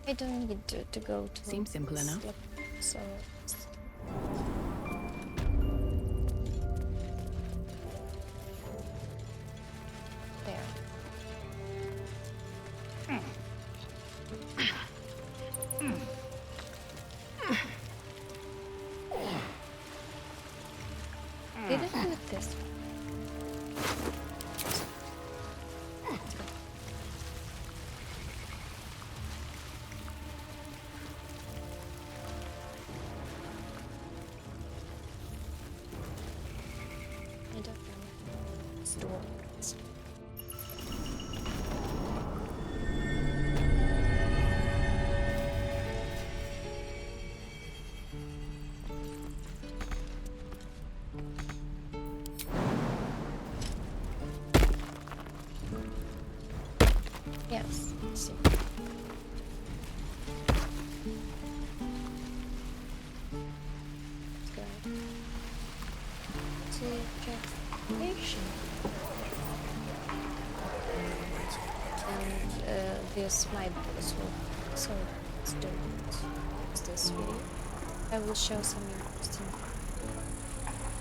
I don't need to go to. Seems simple enough. sleep, so. There. Did I do it this way? I don't know. It's the word. Yes, I see. Let's go to Confrontation. And this might be useful. So let's do it. It's this video. I will show some interesting.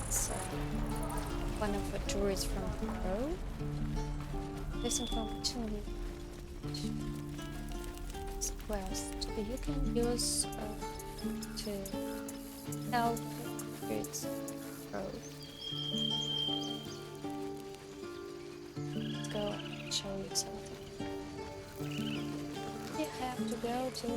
It's one of the tourists from Drow. Listen to opportunity. This quest you can use to help with Drow. Let's go and show you something. You have to go to.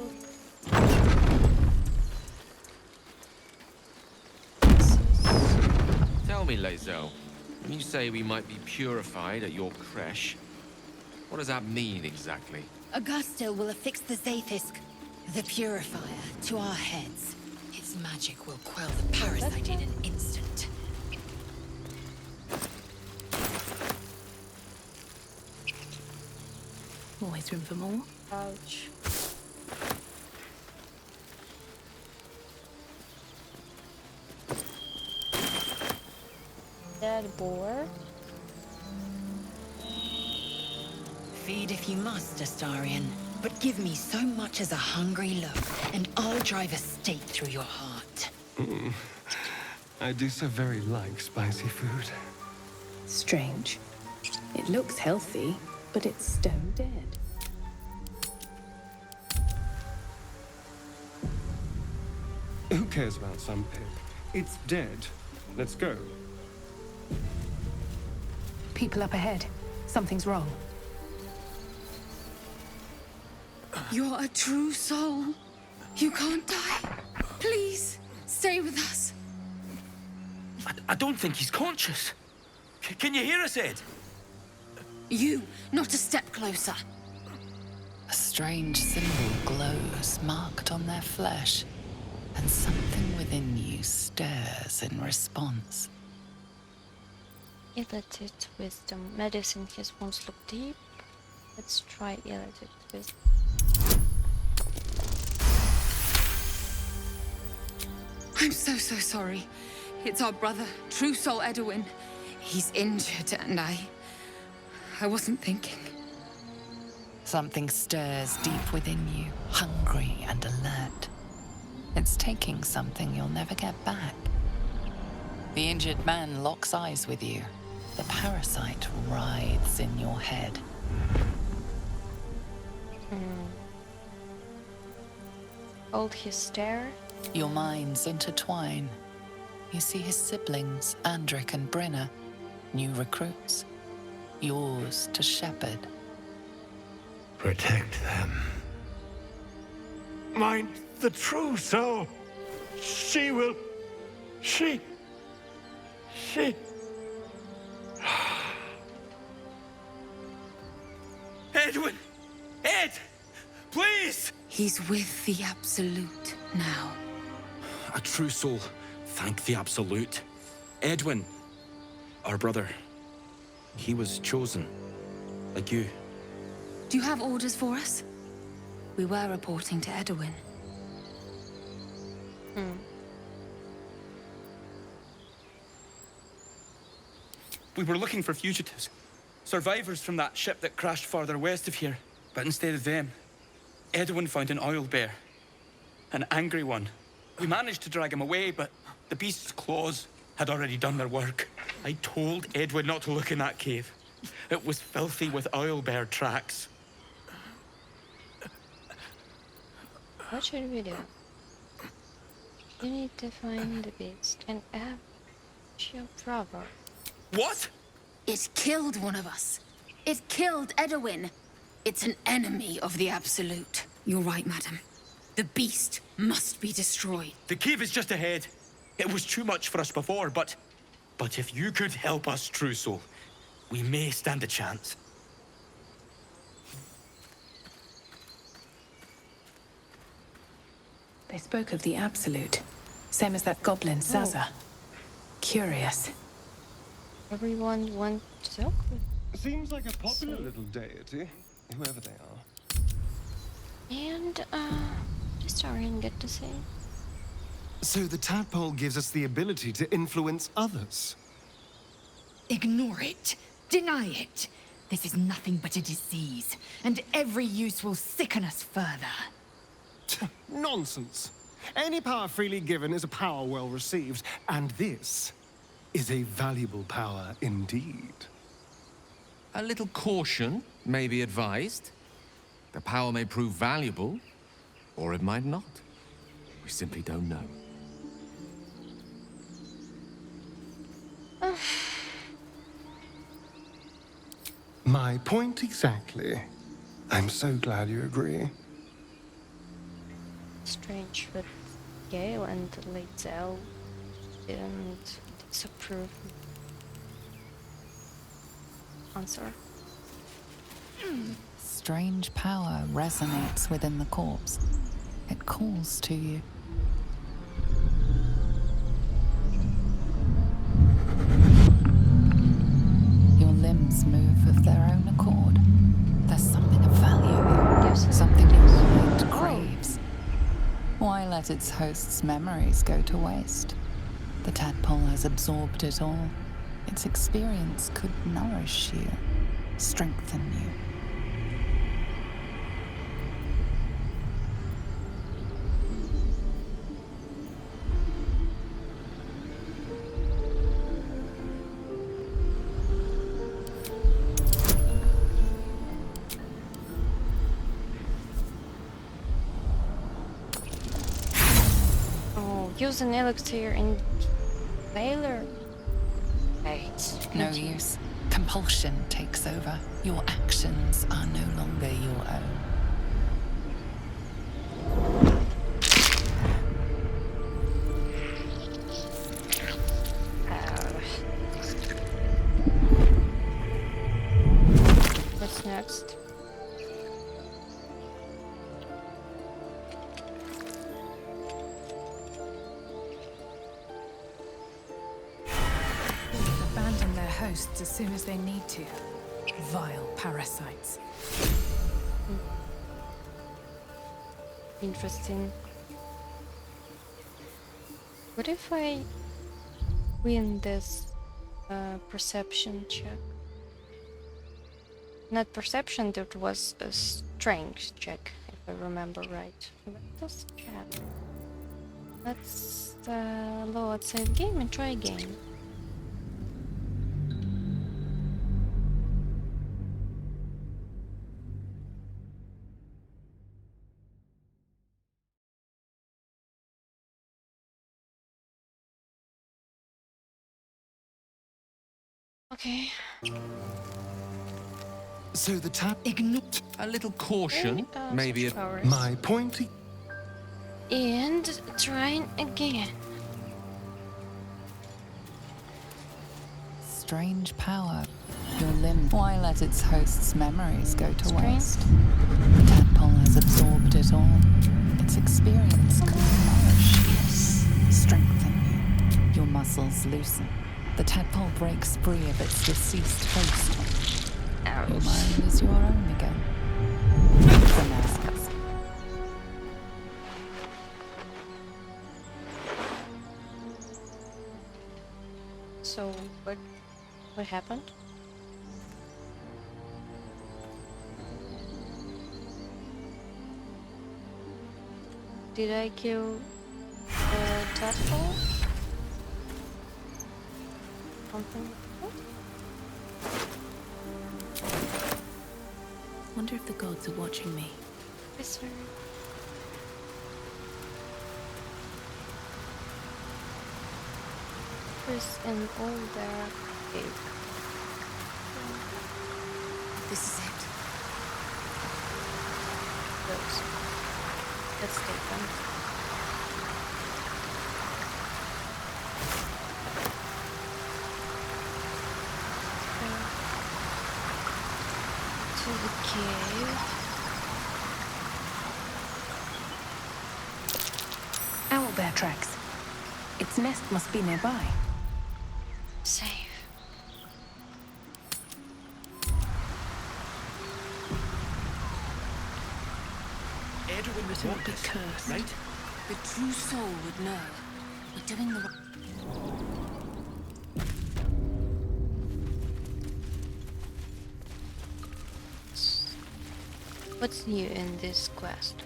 Tell me, Lae'zel, when you say we might be purified at your creche, what does that mean exactly? Augusta will affix the Zaithisk, the purifier, to our heads. Its magic will quell the parasite in an instant. Always room for more. Ouch. Dead boar. Feed if you must, Astarion, but give me so much as a hungry look, and I'll drive a stake through your heart. I do so very like spicy food. Strange. It looks healthy, but it's stone dead. Who cares about some pig? It's dead. Let's go. People up ahead. Something's wrong. You're a true soul. You can't die. Please, stay with us. I don't think he's conscious. Can you hear us, Ed? You, not a step closer. A strange symbol glows, marked on their flesh, and something within you stirs in response. Illicit wisdom. Medicine his wounds look deep. Let's try illicit wisdom. I'm so sorry. It's our brother, True Soul Edwin. He's injured and I wasn't thinking. Something stirs deep within you, hungry and alert. It's taking something you'll never get back. The injured man locks eyes with you. The parasite writhes in your head. Hold his stare. Your minds intertwine. You see his siblings, Andric and Brenna, new recruits. Yours to shepherd. Protect them. Mind the true soul. She will... She... Edwin! Ed! Please! He's with the Absolute now. A true soul. Thank the Absolute. Edwin, our brother, he was chosen. Like you. Do you have orders for us? We were reporting to Edwin. We were looking for fugitives. Survivors from that ship that crashed farther west of here. But instead of them, Edwin found an oil bear. An angry one. We managed to drag him away, but the beast's claws had already done their work. I told Edwin not to look in that cave. It was filthy with oil bear tracks. What should we do? You need to find the beast and avenge your brother. What? It killed one of us. It killed Edwin. It's an enemy of the Absolute. You're right, madam. The beast must be destroyed. The cave is just ahead. It was too much for us before, but if you could help us, true soul, we may stand a chance. They spoke of the Absolute. Same as that goblin, Zaza. Curious. Everyone wants to talk with. Seems like a popular little deity, whoever they are. And, Seldarine get to say. So the tadpole gives us the ability to influence others. Ignore it. Deny it. This is nothing but a disease, and every use will sicken us further. Nonsense. Any power freely given is a power well received, and this is a valuable power indeed. A little caution may be advised. The power may prove valuable, or it might not. We simply don't know. My point exactly. I'm so glad you agree. Strange, but Gale and Lae'zel didn't disapprove. Answer. Strange power resonates within the corpse. It calls to you. Your limbs move of their own accord. There's something of value here, something your mind craves. Why let its host's memories go to waste? The tadpole has absorbed it all. Its experience could nourish you, strengthen you. Oh, use an elixir in Baldur. Right. No use. Compulsion takes over. Your actions are no longer your own. What's next? Abandon their hosts as soon as they need to. Vile parasites. Interesting. What if I win this perception check? Not perception, that was a strength check, if I remember right. Let us check. Let's load save game and try again. Okay. So the tap ignored. A little caution, maybe. My point. And trying again. Strange power. Your limb. Why let its host's memories go to waste? The tadpole has absorbed it all. Its experience could nourish you, strengthen you. Your muscles loosen. The tadpole breaks free of its deceased host. Your mind is your own again. For now. So, what happened? Did I kill the tadpole? Something? Wonder if the gods are watching me. Yes, sir. Tryst and all their cave. This is it. Those. Let's take them. To the cave. Owlbear tracks. Its nest must be nearby. Save. Edwin was Won't be cursed. right? The true soul would know. We're doing the right. What's new in this quest?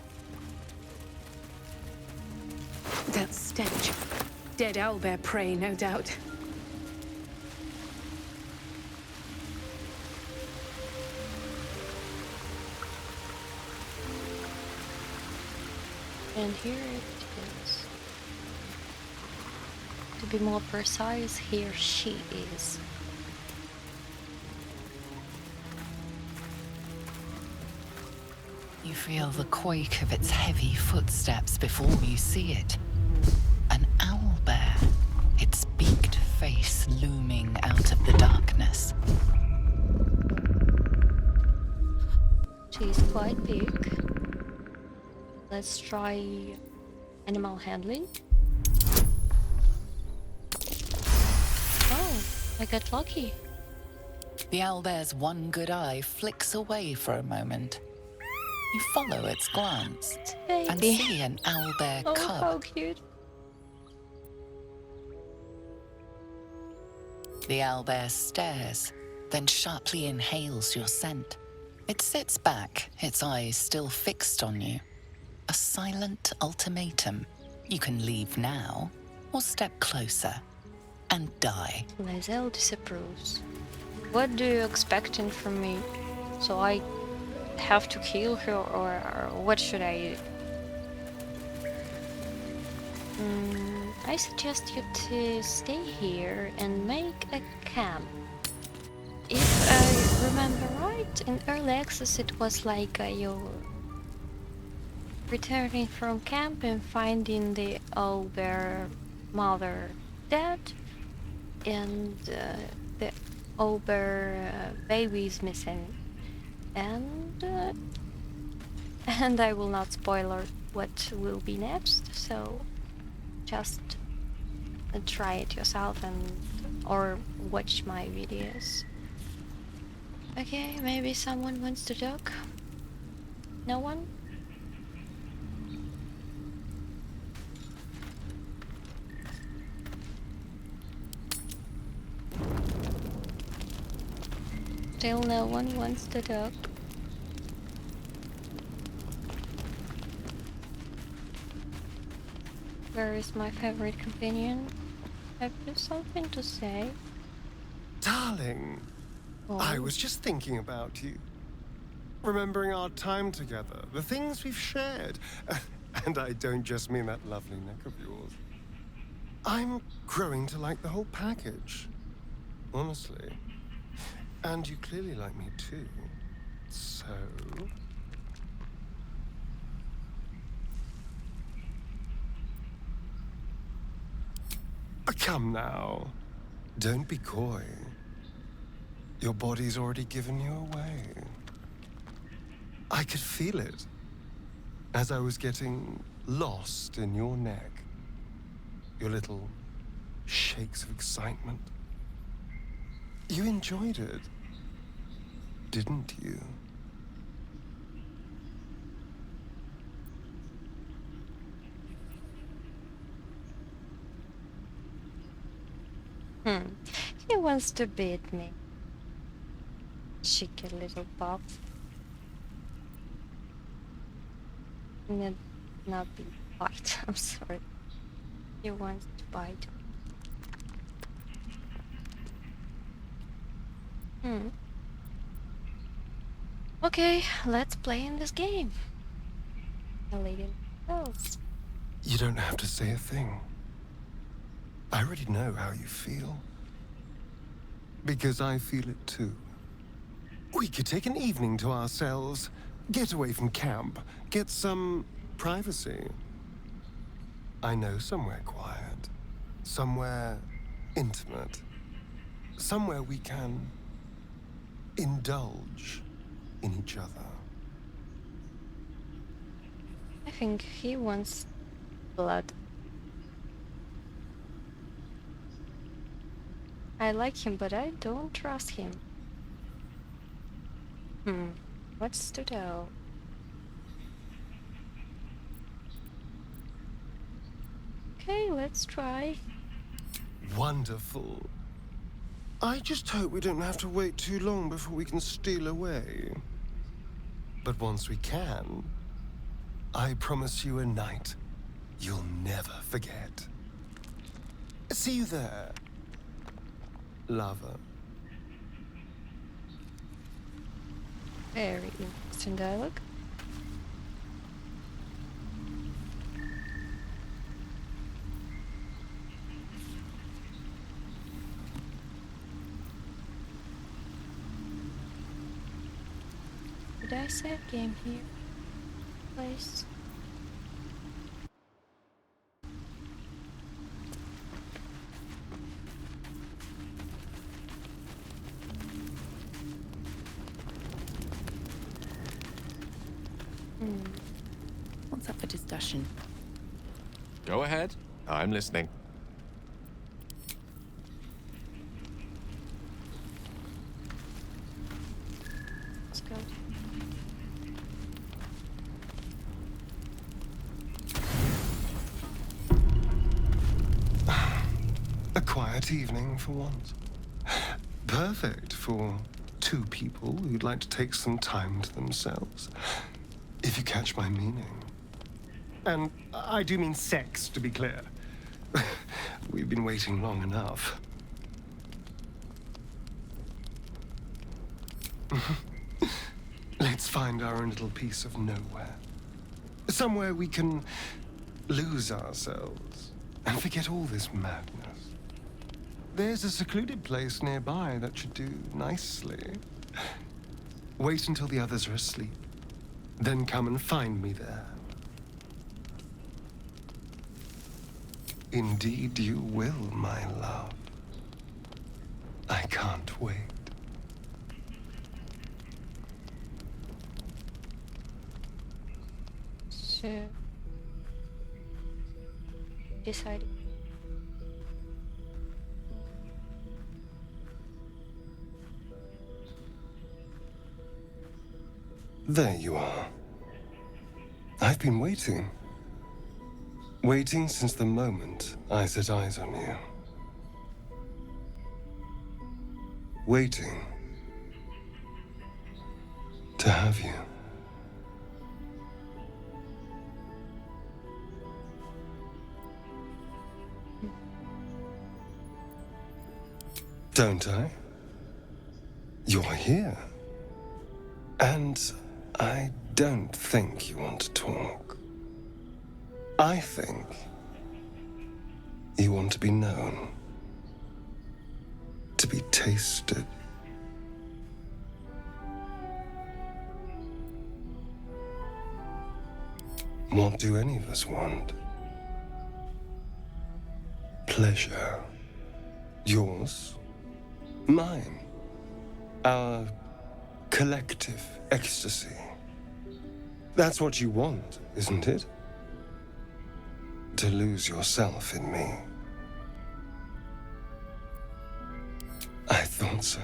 That stench. Dead owlbear prey, no doubt. And here it is. To be more precise, here she is. You feel the quake of its heavy footsteps before you see it. An owlbear, its beaked face looming out of the darkness. She's quite big. Let's try animal handling. Oh, I got lucky. The owlbear's one good eye flicks away for a moment. You follow its glance and Baby. see an owlbear Oh, cub. how cute. The owlbear stares, then sharply inhales your scent. It sits back, its eyes still fixed on you. A silent ultimatum. You can leave now, or step closer, and die. Lizelle disapproves. What do you expecting from me? So I have to kill her, or what should I do? I suggest you to stay here and make a camp. If I remember right, in early access it was like you returning from camp and finding the owlbear mother dead, and the owlbear baby is missing. And I will not spoil what will be next, so just try it yourself or watch my videos. Okay, maybe someone wants to talk? No one? Still no one wants to talk. Where is my favorite companion? Have you something to say? Darling, I was just thinking about you. Remembering our time together, the things we've shared. And I don't just mean that lovely neck of yours. I'm growing to like the whole package. Honestly. And you clearly like me too. So... Come now. Don't be coy. Your body's already given you away. I could feel it as I was getting lost in your neck. Your little shakes of excitement. You enjoyed it, didn't you? He wants to beat me. Cheeky little pup. Not be part, I'm sorry. He wants to bite me. Okay, let's play in this game. A lady knows. You don't have to say a thing. I already know how you feel. Because I feel it too. We could take an evening to ourselves, get away from camp, get some privacy. I know somewhere quiet, somewhere intimate, somewhere we can indulge in each other. I think he wants blood. I like him, but I don't trust him. What's to do? Okay, let's try. Wonderful. I just hope we don't have to wait too long before we can steal away. But once we can, I promise you a night you'll never forget. See you there, lover. Very interesting dialogue. Did I save game here? Place. What's up for discussion? Go ahead. I'm listening. Let's go. A quiet evening for once. Perfect for two people who'd like to take some time to themselves. If you catch my meaning. And I do mean sex, to be clear. We've been waiting long enough. Let's find our own little piece of nowhere. Somewhere we can lose ourselves and forget all this madness. There's a secluded place nearby that should do nicely. Wait until the others are asleep. Then come and find me there. Indeed you will, my love. I can't wait. So decided. There you are. I've been waiting. Waiting since the moment I set eyes on you. Waiting to have you. Don't I? You're here. And I don't think you want to talk. I think you want to be known, to be tasted. What do any of us want? Pleasure. Yours, mine, our collective ecstasy. That's what you want, isn't it? To lose yourself in me. I thought so.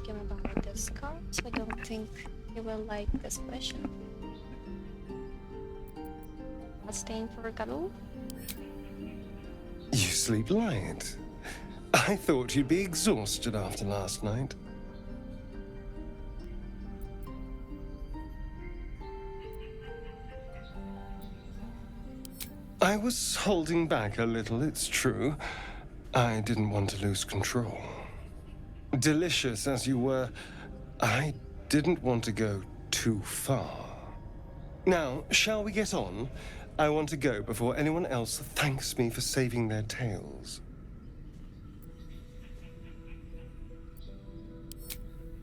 ask him about the scars. I don't think he will like this question. Staying for a cuddle? You sleep light. I thought you'd be exhausted after last night. I was holding back a little, it's true. I didn't want to lose control. Delicious as you were, I didn't want to go too far. Now, shall we get on? I want to go before anyone else thanks me for saving their tails.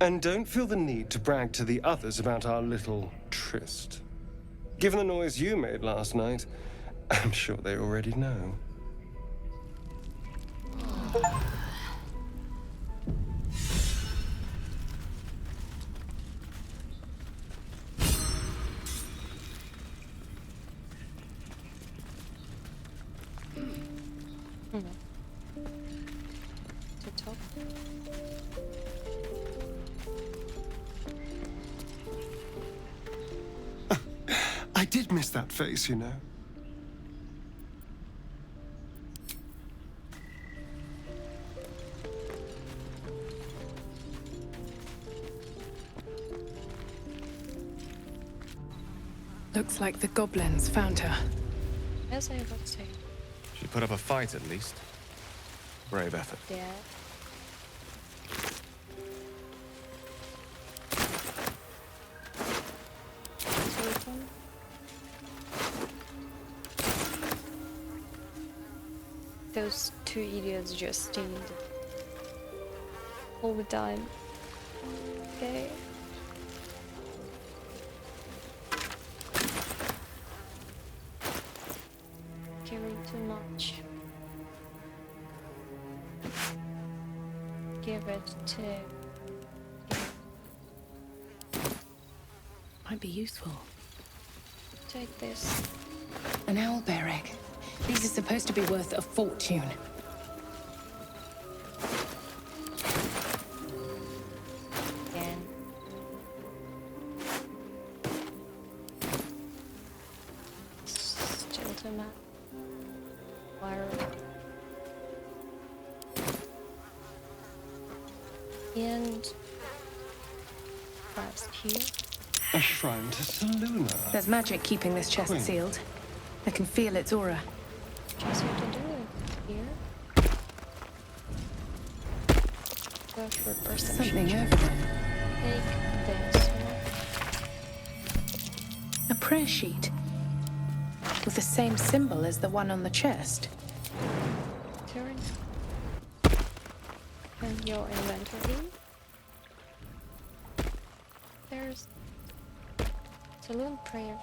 And don't feel the need to brag to the others about our little tryst. Given the noise you made last night, I'm sure they already know. To top. I did miss that face, you know. Looks like the goblins found her. As I would say. She put up a fight at least. Brave effort. Yeah. Those two idiots just stayed all the time. Okay. Carry too much. Give it to... Might be useful. Take this. An owl bear egg. These are supposed to be worth a fortune. Again. Still too much. Wire. And last here. A shrine to Saluna. There's magic keeping this chest sealed. I can feel its aura. Just what to do here. Go for perception. Something over there. Take this one. A prayer sheet. With the same symbol as the one on the chest. Turn. And your inventory. There's Saloon prayer.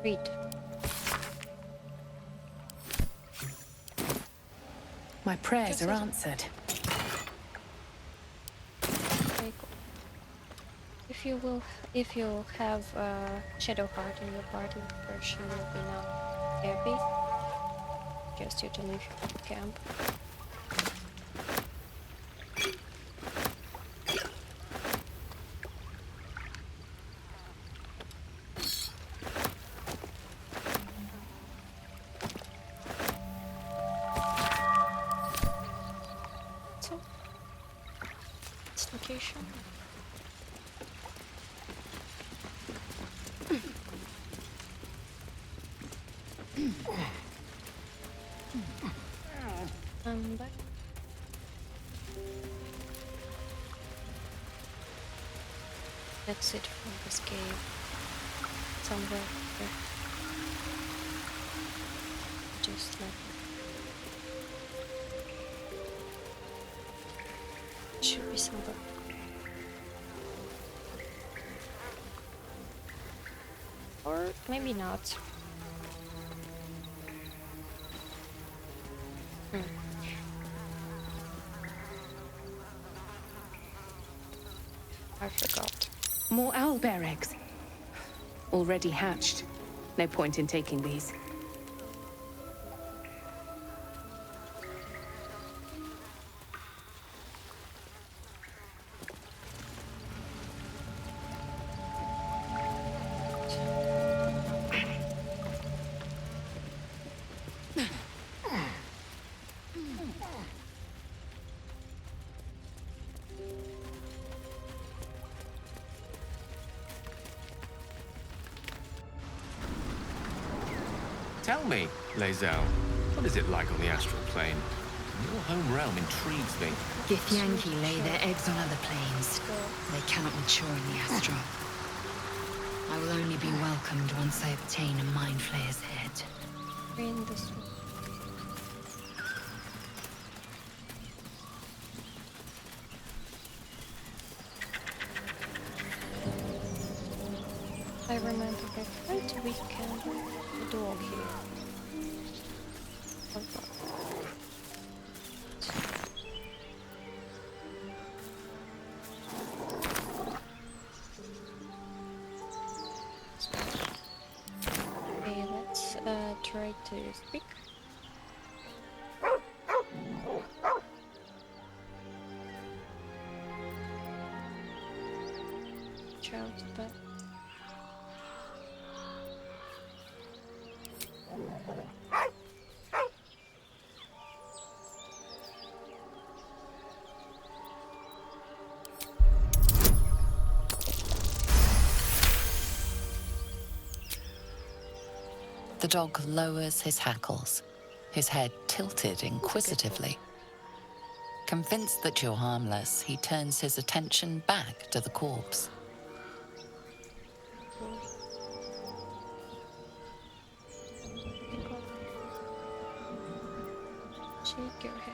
Read. My prayers are answered. Very cool. If you have a Shadow Heart in your party, she will be now happy. Just you to leave camp. Location. I'm back. That's it from this cave. Somewhere here. Just like should be somewhere. Or maybe not. I forgot. More owlbear eggs. Already hatched. No point in taking these. Tell me, Lae'zel, what is it like on the astral plane? Your home realm intrigues me. Githyanki lay their eggs on other planes. They cannot mature in the astral. I will only be welcomed once I obtain a Mind Flayer's head. In this one. I remember that quite weekend the dog here. Okay, let's try to speak. Child, but The dog lowers his hackles, his head tilted inquisitively. Convinced that you're harmless, he turns his attention back to the corpse. shake your head.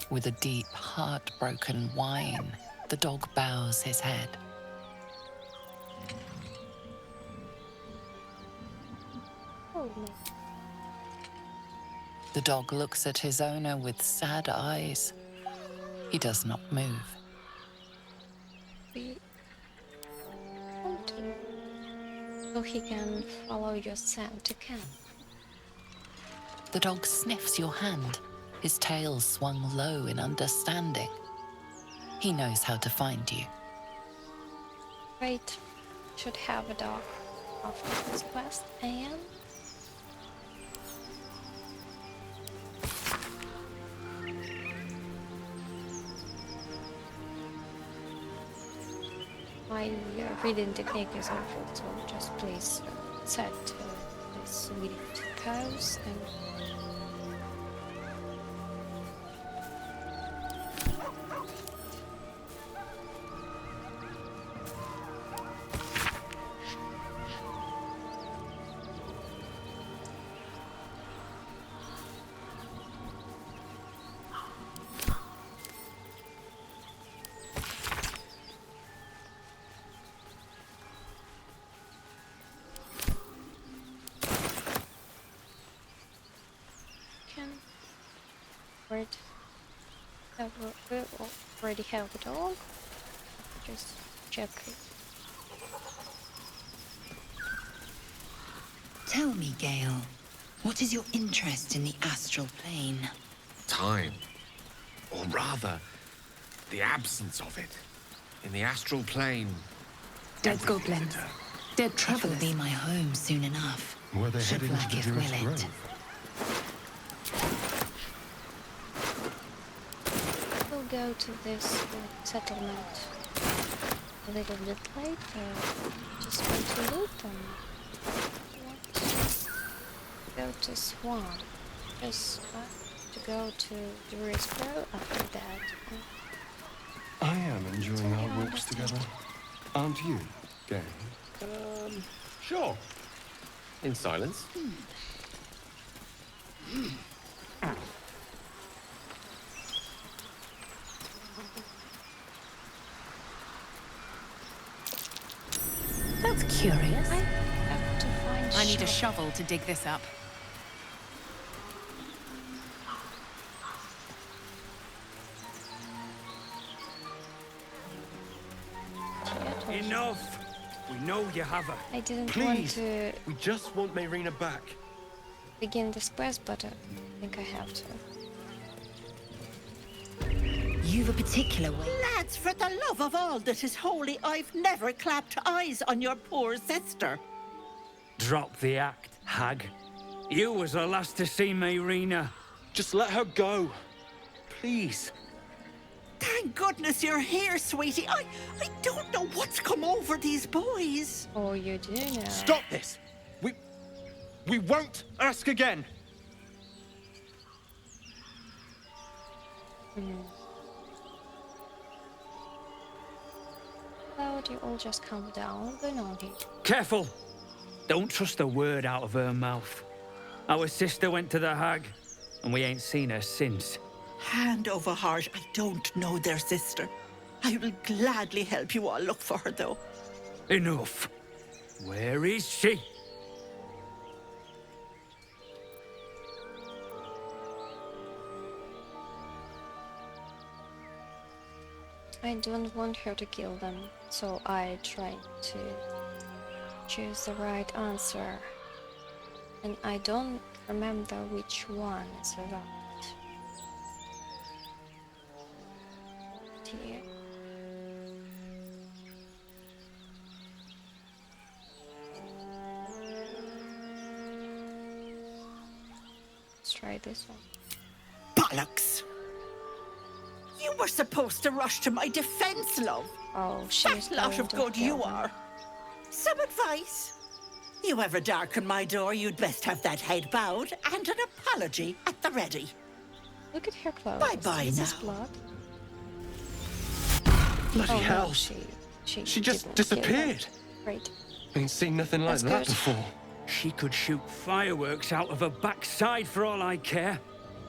With a deep, heartbroken whine, the dog bows his head. Oh no. The dog looks at his owner with sad eyes. He does not move. We want to, so he can follow your scent to camp. The dog sniffs your hand, his tail swung low in understanding. He knows how to find you. Great. Should have a dog after this quest, and my reading technique is awful, so just please set this video to pause and we already have it all. Just check it. Tell me, Gale, what is your interest in the astral plane? Time. Or rather, the absence of it. In the astral plane. Dead goblins. Dead travelers. It will be my home soon enough. Were they Should heading to lacketh the will Jewish it. grove? We'll go to this settlement a little bit later. Just want to loot them. Go to Swan. Just to go to Jewish grove after that. I am enjoying our walks together. Aren't you, Gale? Sure. In silence. That's curious. I have to find I need a shovel to dig this up. Enough! We know you have her. I didn't Please, want to we just want Mayrina back. begin this quest, but I think I have to. You've a particular way. Lads, for the love of all that is holy, I've never clapped eyes on your poor sister. Drop the act, hag. You was the last to see Mayrina. Just let her go. Please. Thank goodness you're here, sweetie. I don't know what's come over these boys. Oh, you do now. Stop this! We won't ask again. How would you all just calm down? What's going on here? Careful! Don't trust a word out of her mouth. Our sister went to the hag, and we ain't seen her since. Hand over heart, I don't know their sister. I will gladly help you all look for her, though. Enough. Where is she? I don't want her to kill them, so I try to choose the right answer. And I don't remember which one is right. Here. Let's try this one. Bollocks! You were supposed to rush to my defense, love. Oh, Fat lot of good you are. Some advice. You ever darken my door, you'd best have that head bowed and an apology at the ready. Look at her clothes. Bye-bye Is now. this blood? Bloody Oh, hell. no, she She just didn't kill disappeared. them. Right. Ain't seen nothing like That's that good. before. She could shoot fireworks out of her backside for all I care.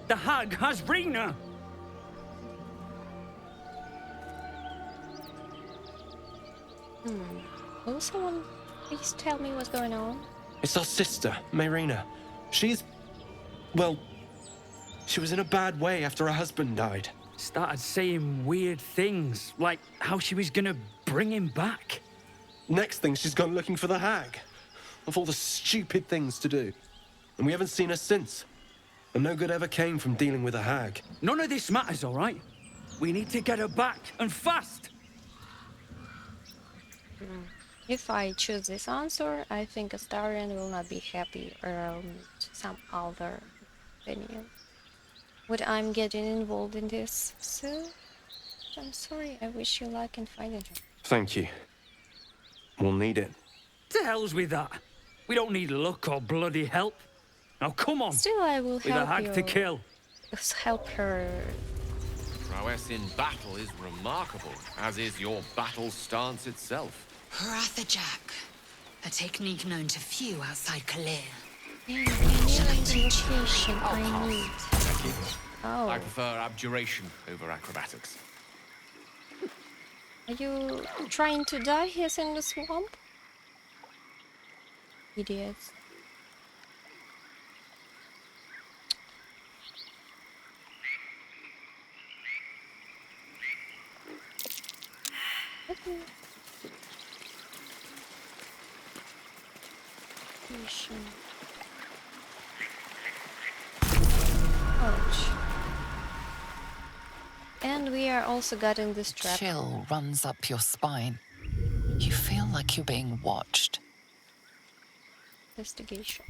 The hag has Rena! Will someone please tell me what's going on? It's our sister, Mayrina. She's... well... she was in a bad way after her husband died. Started saying weird things, like how she was gonna bring him back. Next thing, she's gone looking for the hag. Of all the stupid things to do. And we haven't seen her since. And no good ever came from dealing with a hag. None of this matters, all right? We need to get her back, and fast! If I choose this answer, I think Seldarine will not be happy around some other opinion. What I'm getting involved in this, so I'm sorry. I wish you luck in finding her. Thank you. We'll need it. To hell's with that. We don't need luck or bloody help. Now come on. Still, I will With a help hag you. to kill. Help her. Prowess in battle is remarkable, as is your battle stance itself. Jack, a technique known to few outside Kalir. Shall I teach you? I need. Thank you. Oh. I prefer abjuration over acrobatics. Are you trying to die here in the swamp? Idiots. Okay. Ouch. And we are also getting this trap. Chill runs up your spine. You feel like you're being watched. Investigation.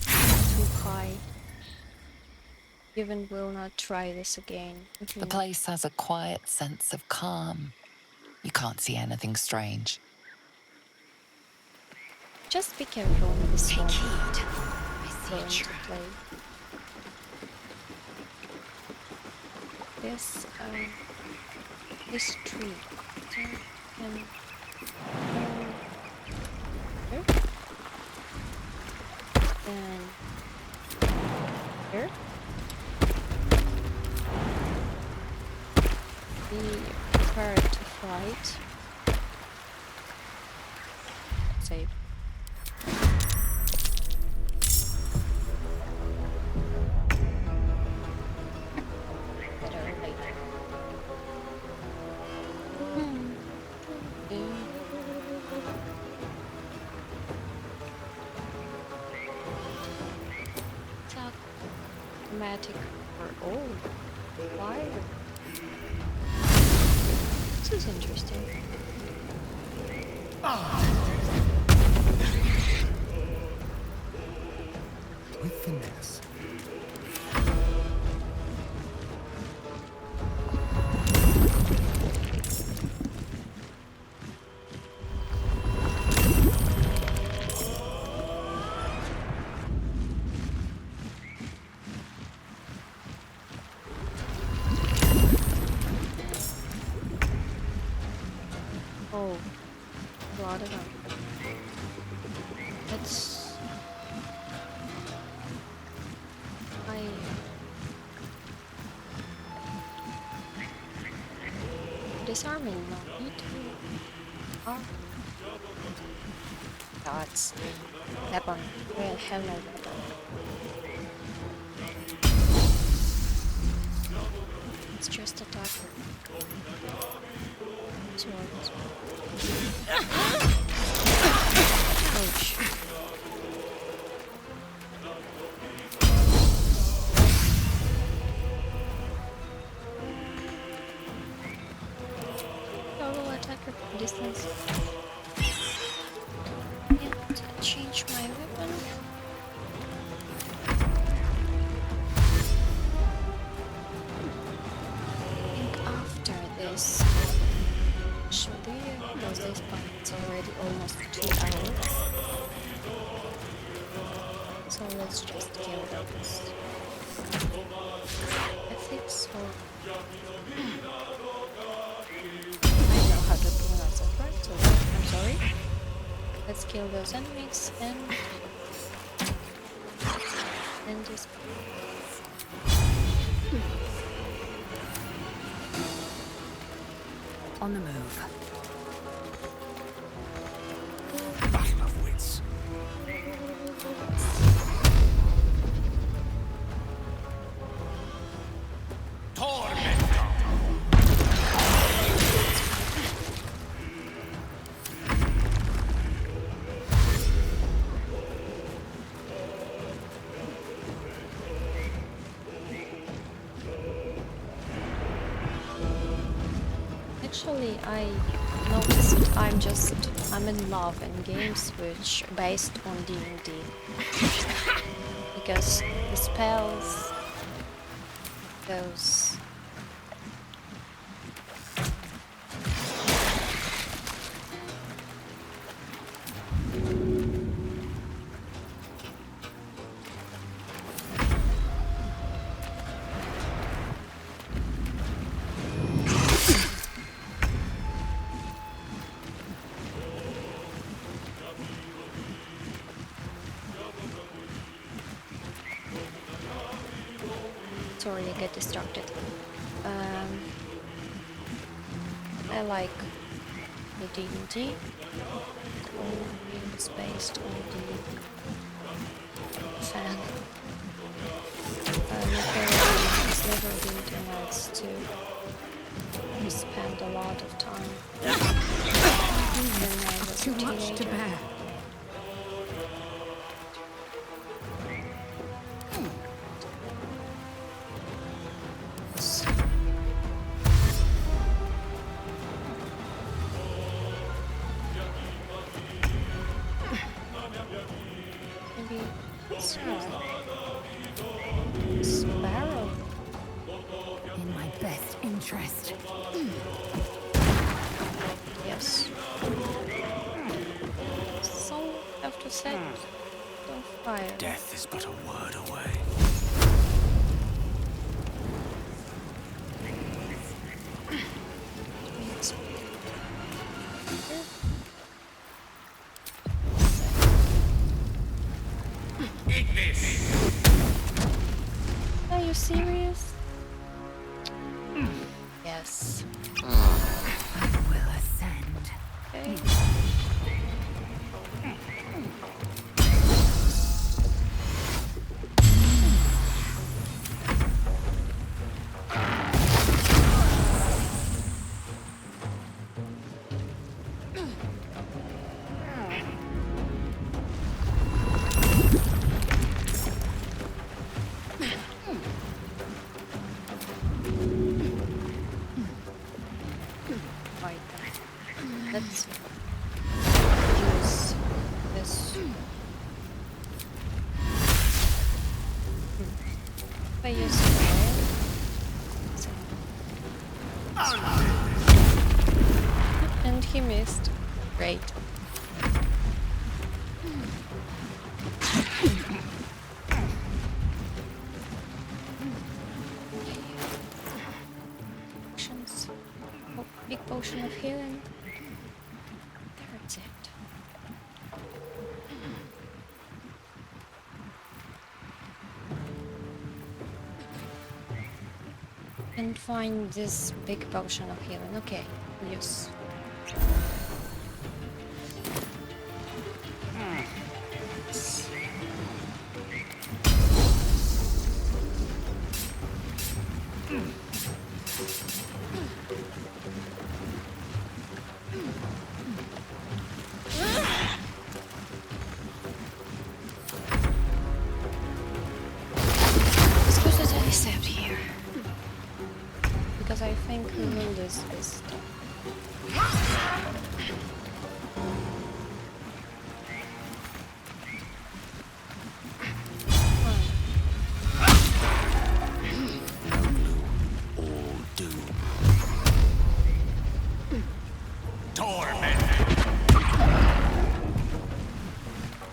Too high. Even will not try this again. The place has a quiet sense of calm. You can't see anything strange. Just be careful with this Take one. heed. Going to play. This tree. Here. And here. Be prepared to fight. Save. Better later. Talk dramatic or old. Why? This is interesting. With finesse. Oh, a lot of them. It's... Disarming, no need to... Oh. Gods. Weapon. Well, hell no weapon. It's just attack. Swords. Ouch. Double attacker from distance. And change my weapon. I think after this should be because this part it's already almost 2 hours. So let's just kill those. Ethics or I know how to pronounce it right, so I'm sorry. Let's kill those enemies and just On the move. Battle of wits. Actually, I noticed I'm in love in games which are based on D&D because the spells, those sorry, I get distracted. I like the D&D. It's based on the fan. My parents has never been to nights too. We spent a lot of time when I was Too a teenager. much to bear. Maybe Sparrow. In my best interest. Yes. So have to say, don't fire. Death is but a word away. Eat this. Are you serious? Yes. I will ascend. Okay. Right. Let's use this. If I use fire. And he missed. Great. Potions. Oh, big potion of healing. find this big potion of healing. Okay, yes. Let's go to the recept here. Because I think we will lose this.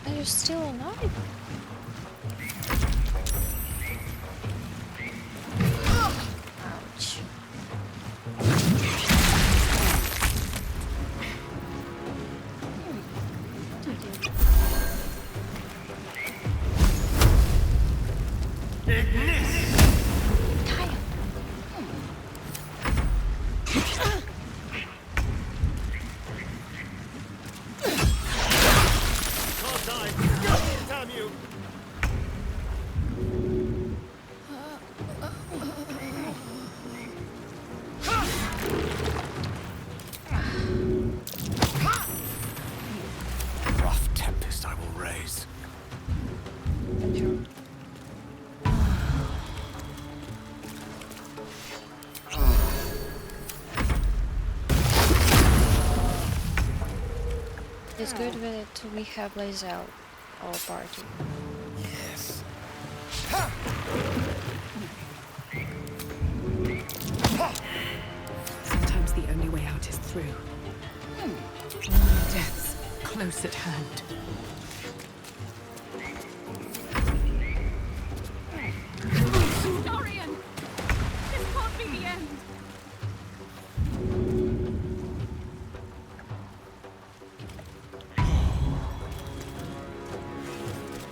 Are you still alive? Ouch. Rough tempest I will raise. It's good that we have Lae'zel, our party. Yes. Sometimes the only way out is through. Death's close at hand. Dorian! This can't be the end!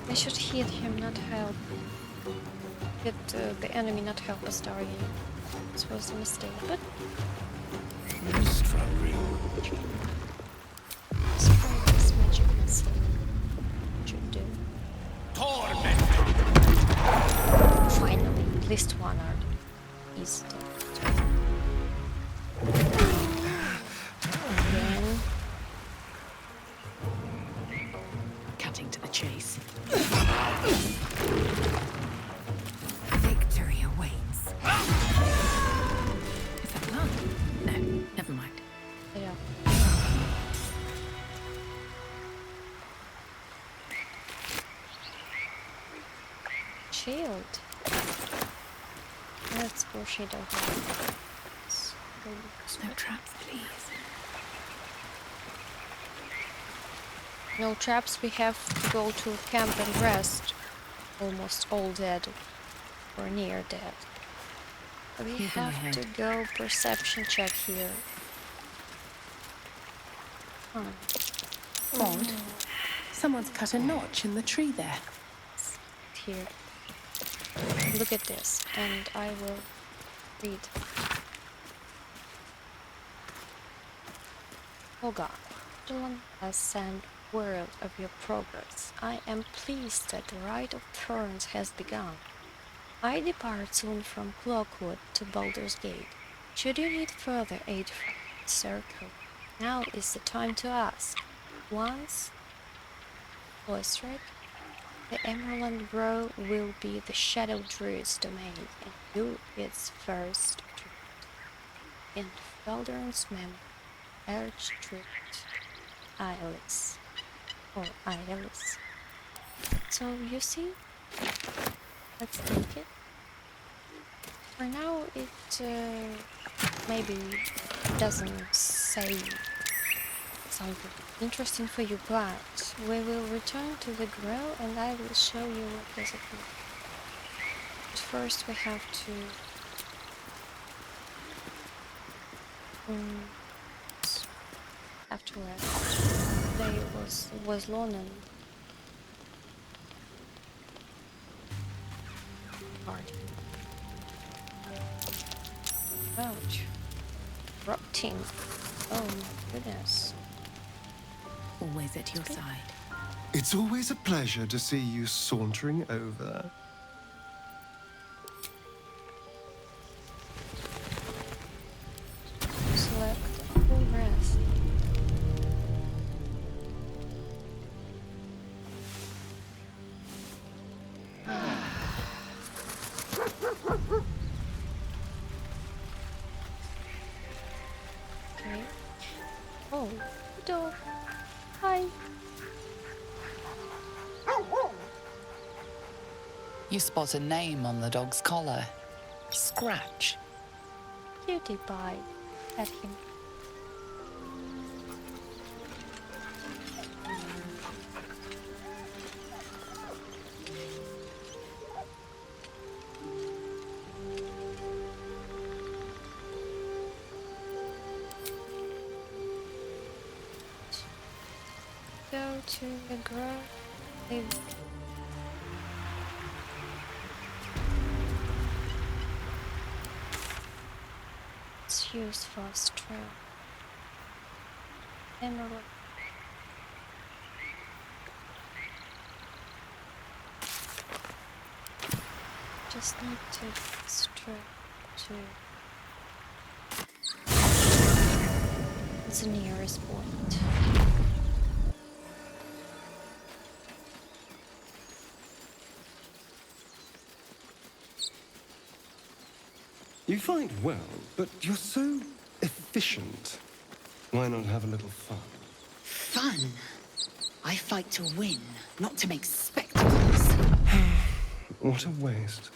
I should hit him, not help. Hit the enemy, not help us, Dorian. This was a mistake, but... Let's try this magic missile. Should do. Finally, at least one art is dead. Again. Cutting to the chase. Victory awaits. Is that blood? No, never mind. Yeah. Shield. Let's push it over. No traps, please. No traps, we have to go to camp and rest. Almost all dead. Or near dead. We Keep in have ahead. to go perception check here. Odd. Someone's cut a notch in the tree there. Here. Look at this, and I will read. Oh God, Dylan has sent word of your progress. I am pleased that the Rite of Thorns has begun. I depart soon from Clockwood to Baldur's Gate. Should you need further aid from the Circle, now is the time to ask. Once, Oystrike, the Emerald Drow will be the Shadow Druid's domain, and you its first druid. In Feldarin's memory, Archdruid Ailis, or Ailis. So you see, let's take it. For now, it maybe doesn't say something interesting for you, but we will return to the grill and I will show you what does it mean. But first we have to rest. Today was long and hard. Ouch. Rotting. Oh my goodness. Always at your side. It's always a pleasure to see you sauntering over. Select full breath. Okay. Oh, dog. Hi. You spot a name on the dog's collar. Scratch. Cutie pie. At him. Go to the grave. Let's use fast travel. Emerald. Just need to fast travel to the nearest point. You fight well, but you're so efficient. Why not have a little fun? Fun? I fight to win, not to make spectacles. What a waste.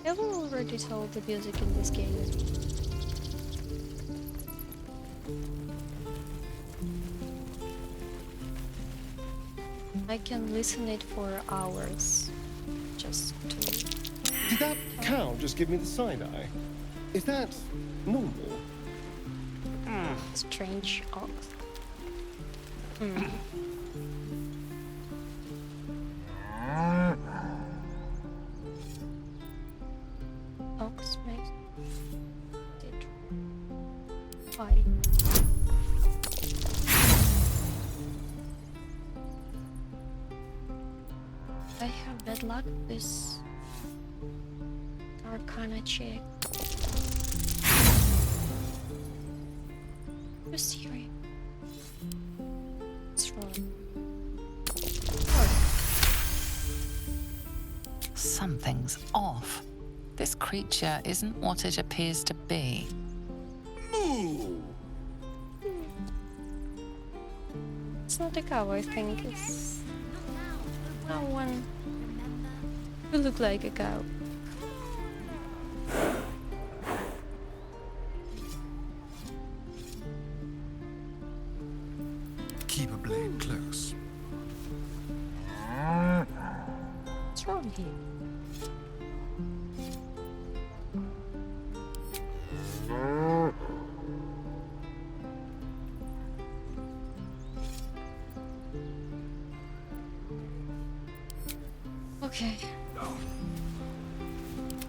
Have we already told the music in this game? I can listen it for hours. Just to... Did that cow just give me the side eye? Is that normal? Strange ox. Ox makes it. Why? I have bad luck with this Arcana check. Just hearing. What's wrong? Something's off. This creature isn't what it appears to be. It's not a cow, I think. It's no one who look like a cow. Keep a blade close. What's wrong here? Okay.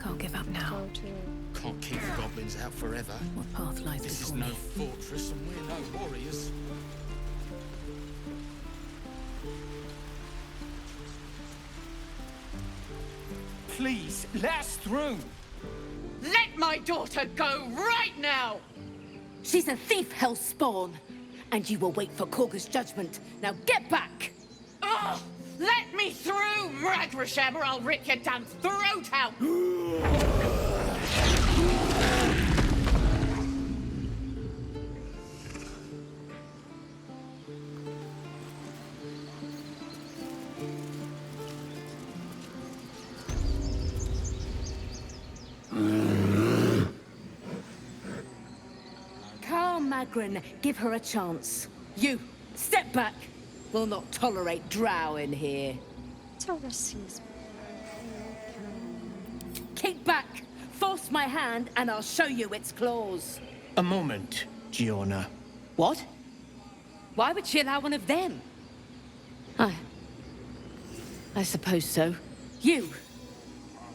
Can't give up now. Go to... Can't keep the goblins out forever. What path lies This is before no me? fortress and we're no warriors. Please, let us through! Let my daughter go right now! She's a thief, hellspawn, and you will wait for Korga's judgment. Now get back! Oh, let me through, Mragrasham, or I'll rip your damn throat out! Magrin, give her a chance. You, step back. We'll not tolerate Drow in here. It's a racism. Kick back, force my hand, and I'll show you its claws. A moment, Giona. What? Why would she allow one of them? I suppose so. You!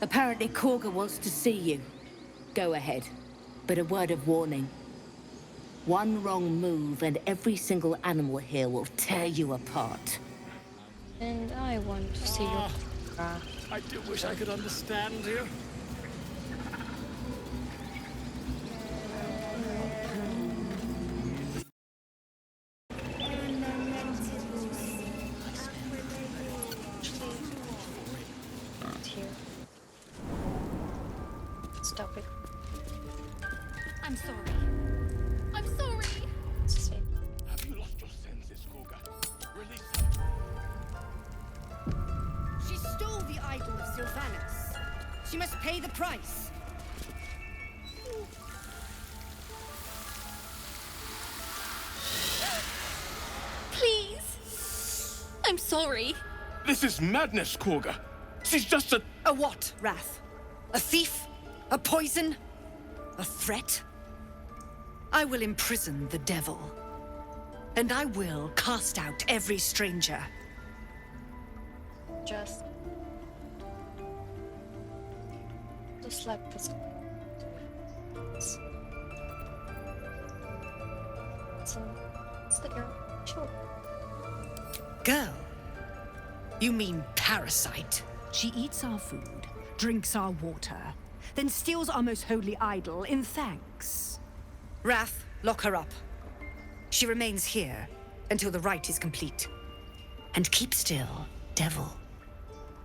Apparently Korga wants to see you. Go ahead. But a word of warning. One wrong move and every single animal here will tear you apart. And I want to see your I do wish I could understand you. Stop it. I'm sorry. I'm sorry. Have you lost your senses, Korga? Release She stole the idol of Sylvanas. She must pay the price. Please. I'm sorry. This is madness, Korga. She's just a... A what, Wrath? A thief? A poison? A threat? I will imprison the devil. And I will cast out every stranger. Just slap this. It's the girl. Sure. Girl? You mean parasite? She eats our food, drinks our water, then steals our most holy idol in thanks. Wrath, lock her up. She remains here until the rite is complete. And keep still, devil.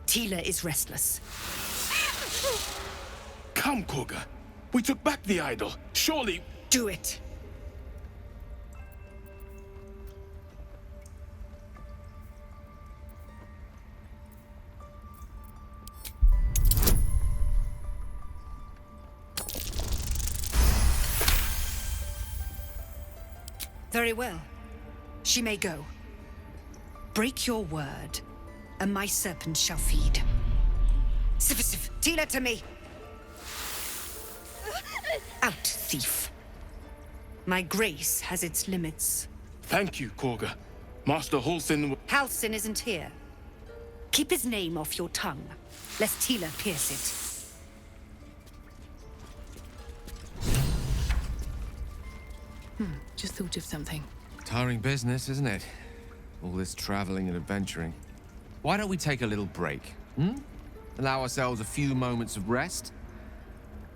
Tila is restless. Come, Korga. We took back the idol. Surely... Do it. Very well. She may go. Break your word, and my serpent shall feed. Sif, Tila to me! Out, thief. My grace has its limits. Thank you, Korga. Master Halsin... Halsin isn't here. Keep his name off your tongue, lest Tila pierce it. Just thought of something. Tiring business, isn't it? All this traveling and adventuring. Why don't we take a little break, Allow ourselves a few moments of rest?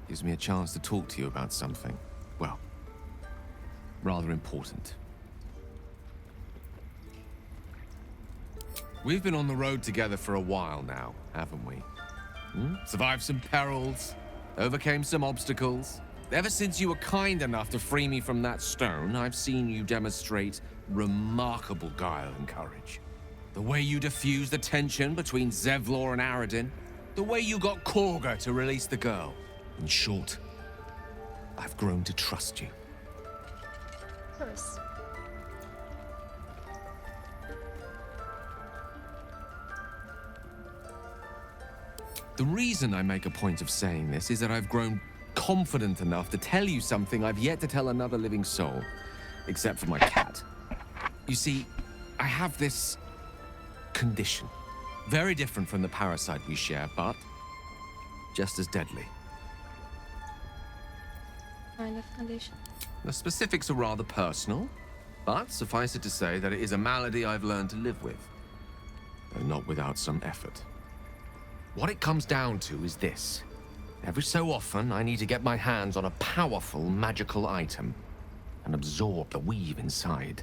Gives me a chance to talk to you about something, well, rather important. We've been on the road together for a while now, haven't we? Survived some perils, overcame some obstacles. Ever since you were kind enough to free me from that stone, I've seen you demonstrate remarkable guile and courage. The way you diffused the tension between Zevlor and Aradin. The way you got Korga to release the girl. In short, I've grown to trust you. Of course. The reason I make a point of saying this is that I've grown confident enough to tell you something I've yet to tell another living soul, except for my cat. You see, I have this condition. Very different from the parasite we share, but just as deadly. Kind of condition. The specifics are rather personal, but suffice it to say that it is a malady I've learned to live with, though not without some effort. What it comes down to is this. Every so often, I need to get my hands on a powerful magical item and absorb the weave inside.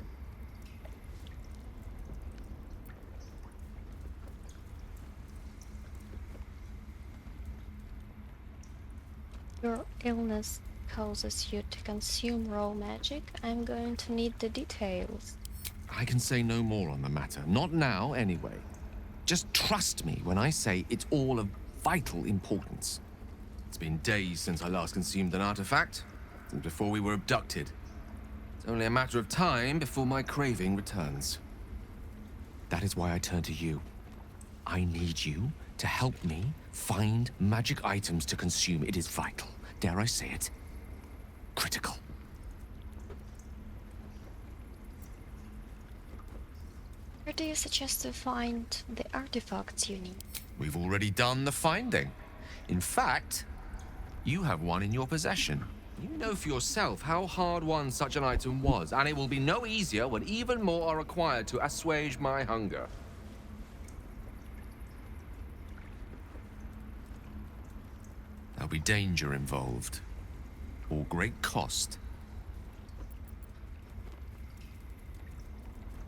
Your illness causes you to consume raw magic. I'm going to need the details. I can say no more on the matter. Not now, anyway. Just trust me when I say it's all of vital importance. It's been days since I last consumed an artifact, since before we were abducted. It's only a matter of time before my craving returns. That is why I turn to you. I need you to help me find magic items to consume. It is vital. Dare I say it? Critical. do you suggest to find the artifacts you need? We've already done the finding. In fact, you have one in your possession. You know for yourself how hard-won such an item was, and it will be no easier when even more are required to assuage my hunger. There'll be danger involved, or great cost.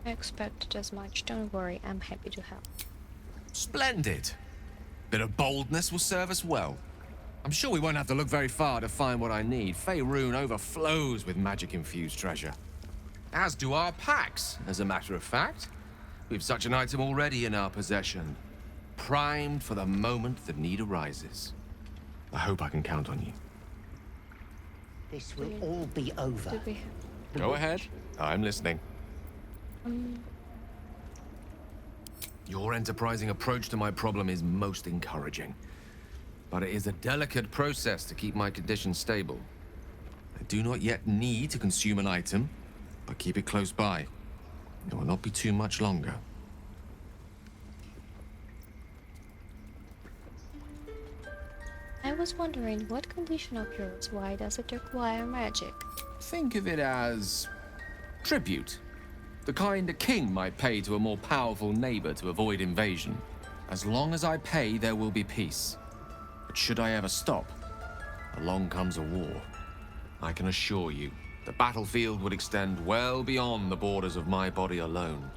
I expected as much. Don't worry, I'm happy to help. Splendid. Bit of boldness will serve us well. I'm sure we won't have to look very far to find what I need. Faerun overflows with magic-infused treasure. As do our packs, as a matter of fact. We've such an item already in our possession. Primed for the moment the need arises. I hope I can count on you. This will all be over. Go ahead. I'm listening. Your enterprising approach to my problem is most encouraging. But it is a delicate process to keep my condition stable. I do not yet need to consume an item, but keep it close by. It will not be too much longer. I was wondering, what condition of yours, why does it require magic? Think of it as tribute. The kind a king might pay to a more powerful neighbor to avoid invasion. As long as I pay, there will be peace. But should I ever stop, along comes a war. I can assure you, the battlefield would extend well beyond the borders of my body alone.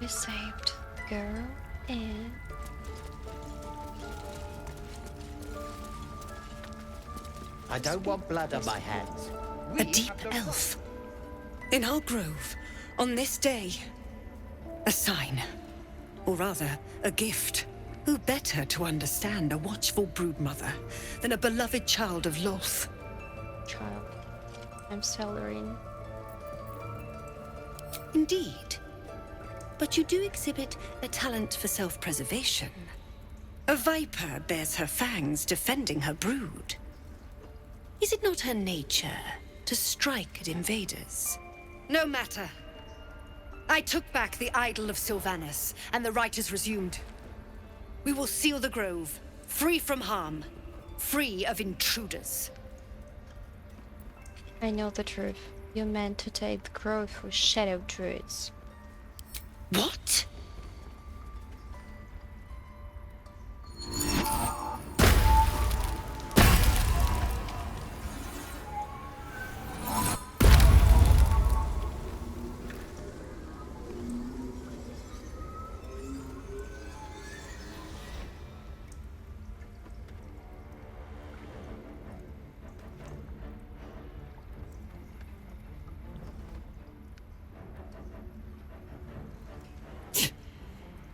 We saved the girl and... I don't want blood on my hands. A deep elf. In our grove, on this day. A sign. Or rather, a gift. Who better to understand a watchful broodmother than a beloved child of Loth? Child. I'm Seldarine. Indeed. But you do exhibit a talent for self-preservation. A viper bears her fangs defending her brood. Is it not her nature to strike at invaders? No matter. I took back the idol of Sylvanas, and the rite is resumed. We will seal the grove, free from harm, free of intruders. I know the truth. You meant to take the grove with shadow druids. What?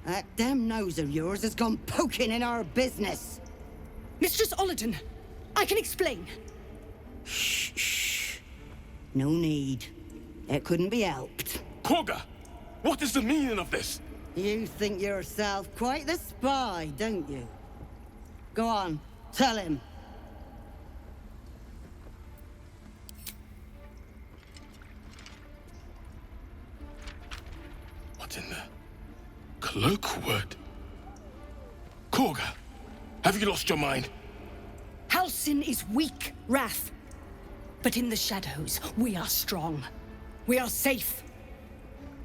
That damn nose of yours has gone poking in our business. Mistress Olladin, I can explain. Shh. No need. It couldn't be helped. Quagga, what is the meaning of this? You think yourself quite the spy, don't you? Go on, tell him. What in the cloakwood? Quagga, have you lost your mind? Halsin is weak, Wrath. But in the shadows, we are strong. We are safe.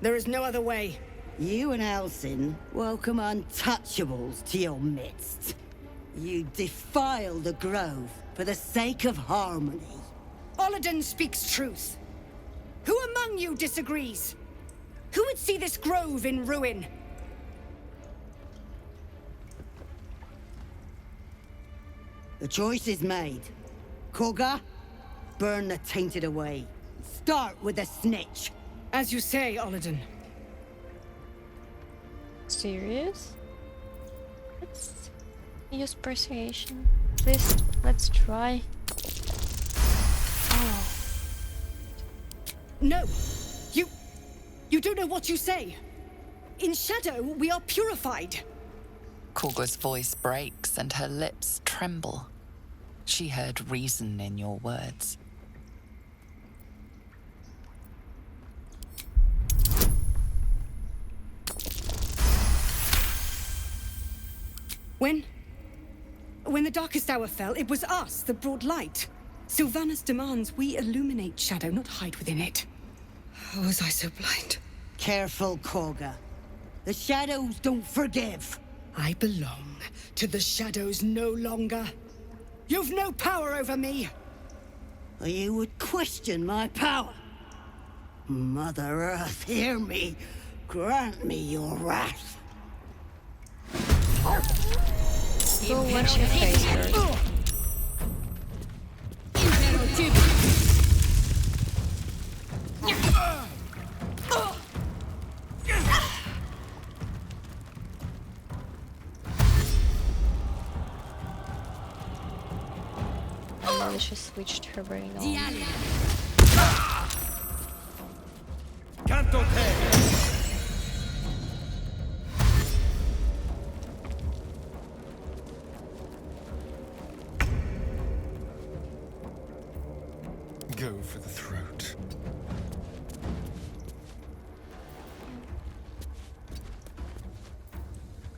There is no other way. You and Halsin welcome untouchables to your midst. You defile the grove for the sake of harmony. Olladin speaks truth. Who among you disagrees? Who would see this grove in ruin? The choice is made. Quagga, burn the tainted away. Start with the snitch. As you say, Olladin. Serious? Let's use persuasion. Please, let's try. Oh. No! You don't know what you say. In shadow, we are purified. Quagga's voice breaks and her lips tremble. She heard reason in your words. When the darkest hour fell, it was us that brought light. Sylvanas demands we illuminate shadow, not hide within it. How was I so blind? Careful, Korga. The shadows don't forgive. I belong to the shadows no longer. You've no power over me. You would question my power. Mother Earth, hear me. Grant me your wrath. Go watch your face first. She switched her brain on. Canto te! Go for the throat.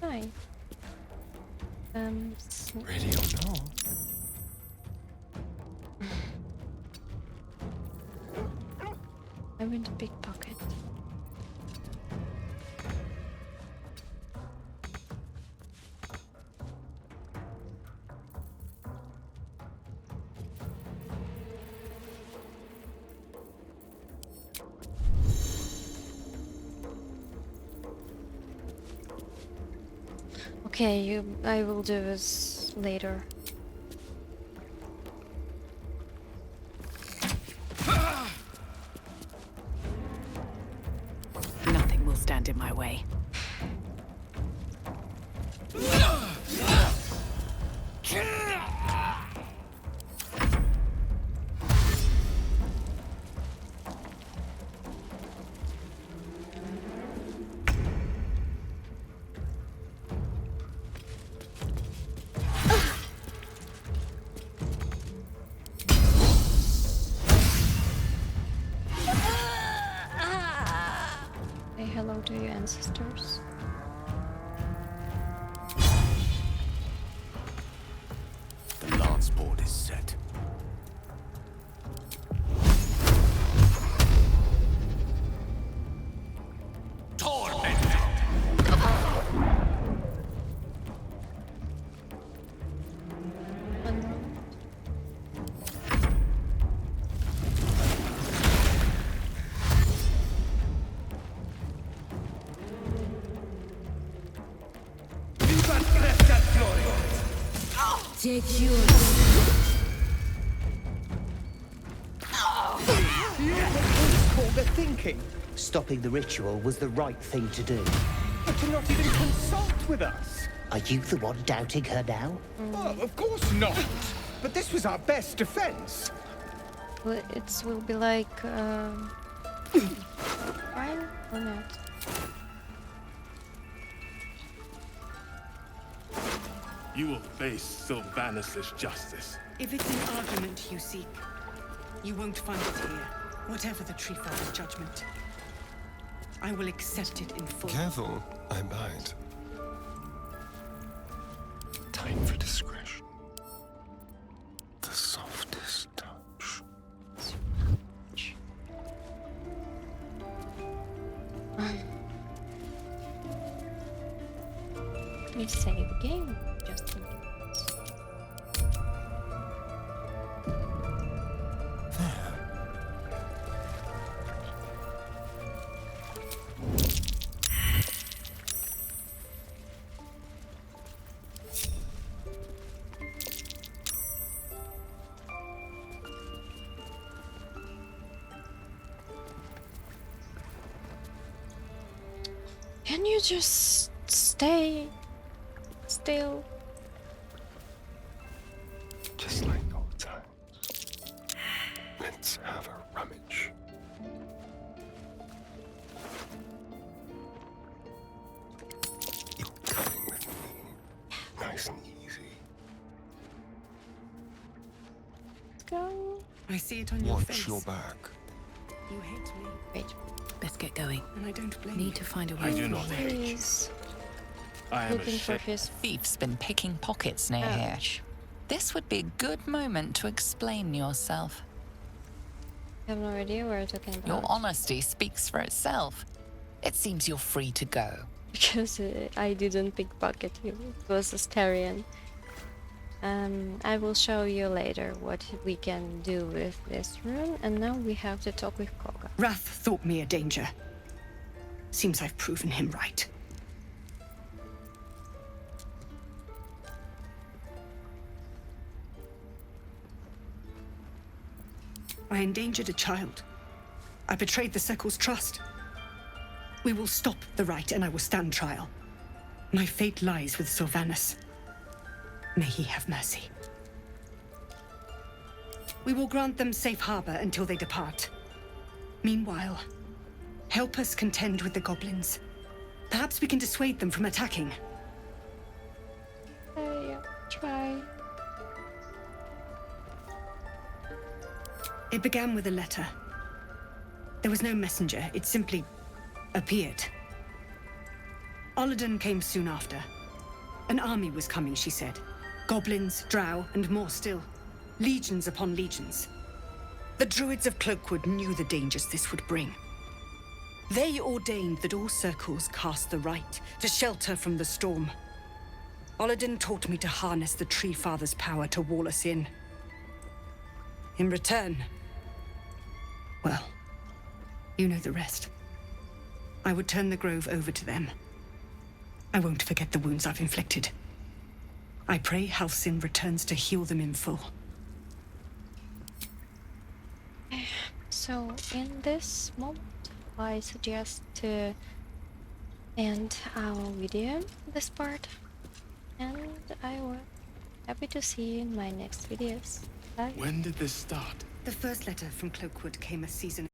Hi. Ready or not? I'm in the big pocket. Okay, I will do this later. Nothing will stand in my way. Say hello to your ancestors. The lance board is set. Take yours. What was Korga thinking? Stopping the ritual was the right thing to do. But to not even consult with us. Are you the one doubting her now? Oh, of course not. But this was our best defense. Well, it will be like fine or not? You will face Sylvanas' justice. If it's an argument you seek, you won't find it here. Whatever the Tree Father's judgment, I will accept it in full. Careful, I bite. Time for discretion. The softest touch. Let me save the game just a minute. Can you just stay still? Just like old times. Let's have a rummage. You're coming with me. Nice and easy. Let's go. I see it on your face. Watch your back. You hate me. Wait. Best get going. And I don't blame Need to find a way. I do not hate you. Please. looking for his... Thief's been picking pockets near here. This would be a good moment to explain yourself. I have no idea what you're talking about. Your honesty speaks for itself. It seems you're free to go. Because I didn't pickpocket you. It was a Astarion. I will show you later what we can do with this rune, and now we have to talk with Koga. Wrath thought me a danger. Seems I've proven him right. I endangered a child. I betrayed the Circle's trust. We will stop the right, and I will stand trial. My fate lies with Sylvanas. May he have mercy. We will grant them safe harbor until they depart. Meanwhile, help us contend with the goblins. Perhaps we can dissuade them from attacking. Yeah, try. It began with a letter. There was no messenger, it simply appeared. Olladin came soon after. An army was coming, she said. Goblins, drow, and more still. Legions upon legions. The druids of Cloakwood knew the dangers this would bring. They ordained that all circles cast the right to shelter from the storm. Olladin taught me to harness the Tree Father's power to wall us in. In return, well, you know the rest. I would turn the grove over to them. I won't forget the wounds I've inflicted. I pray Halsin returns to heal them in full. So, in this moment, I suggest to end our video, this part. And I will happy to see you in my next videos. Bye. When did this start? The first letter from Cloakwood came a season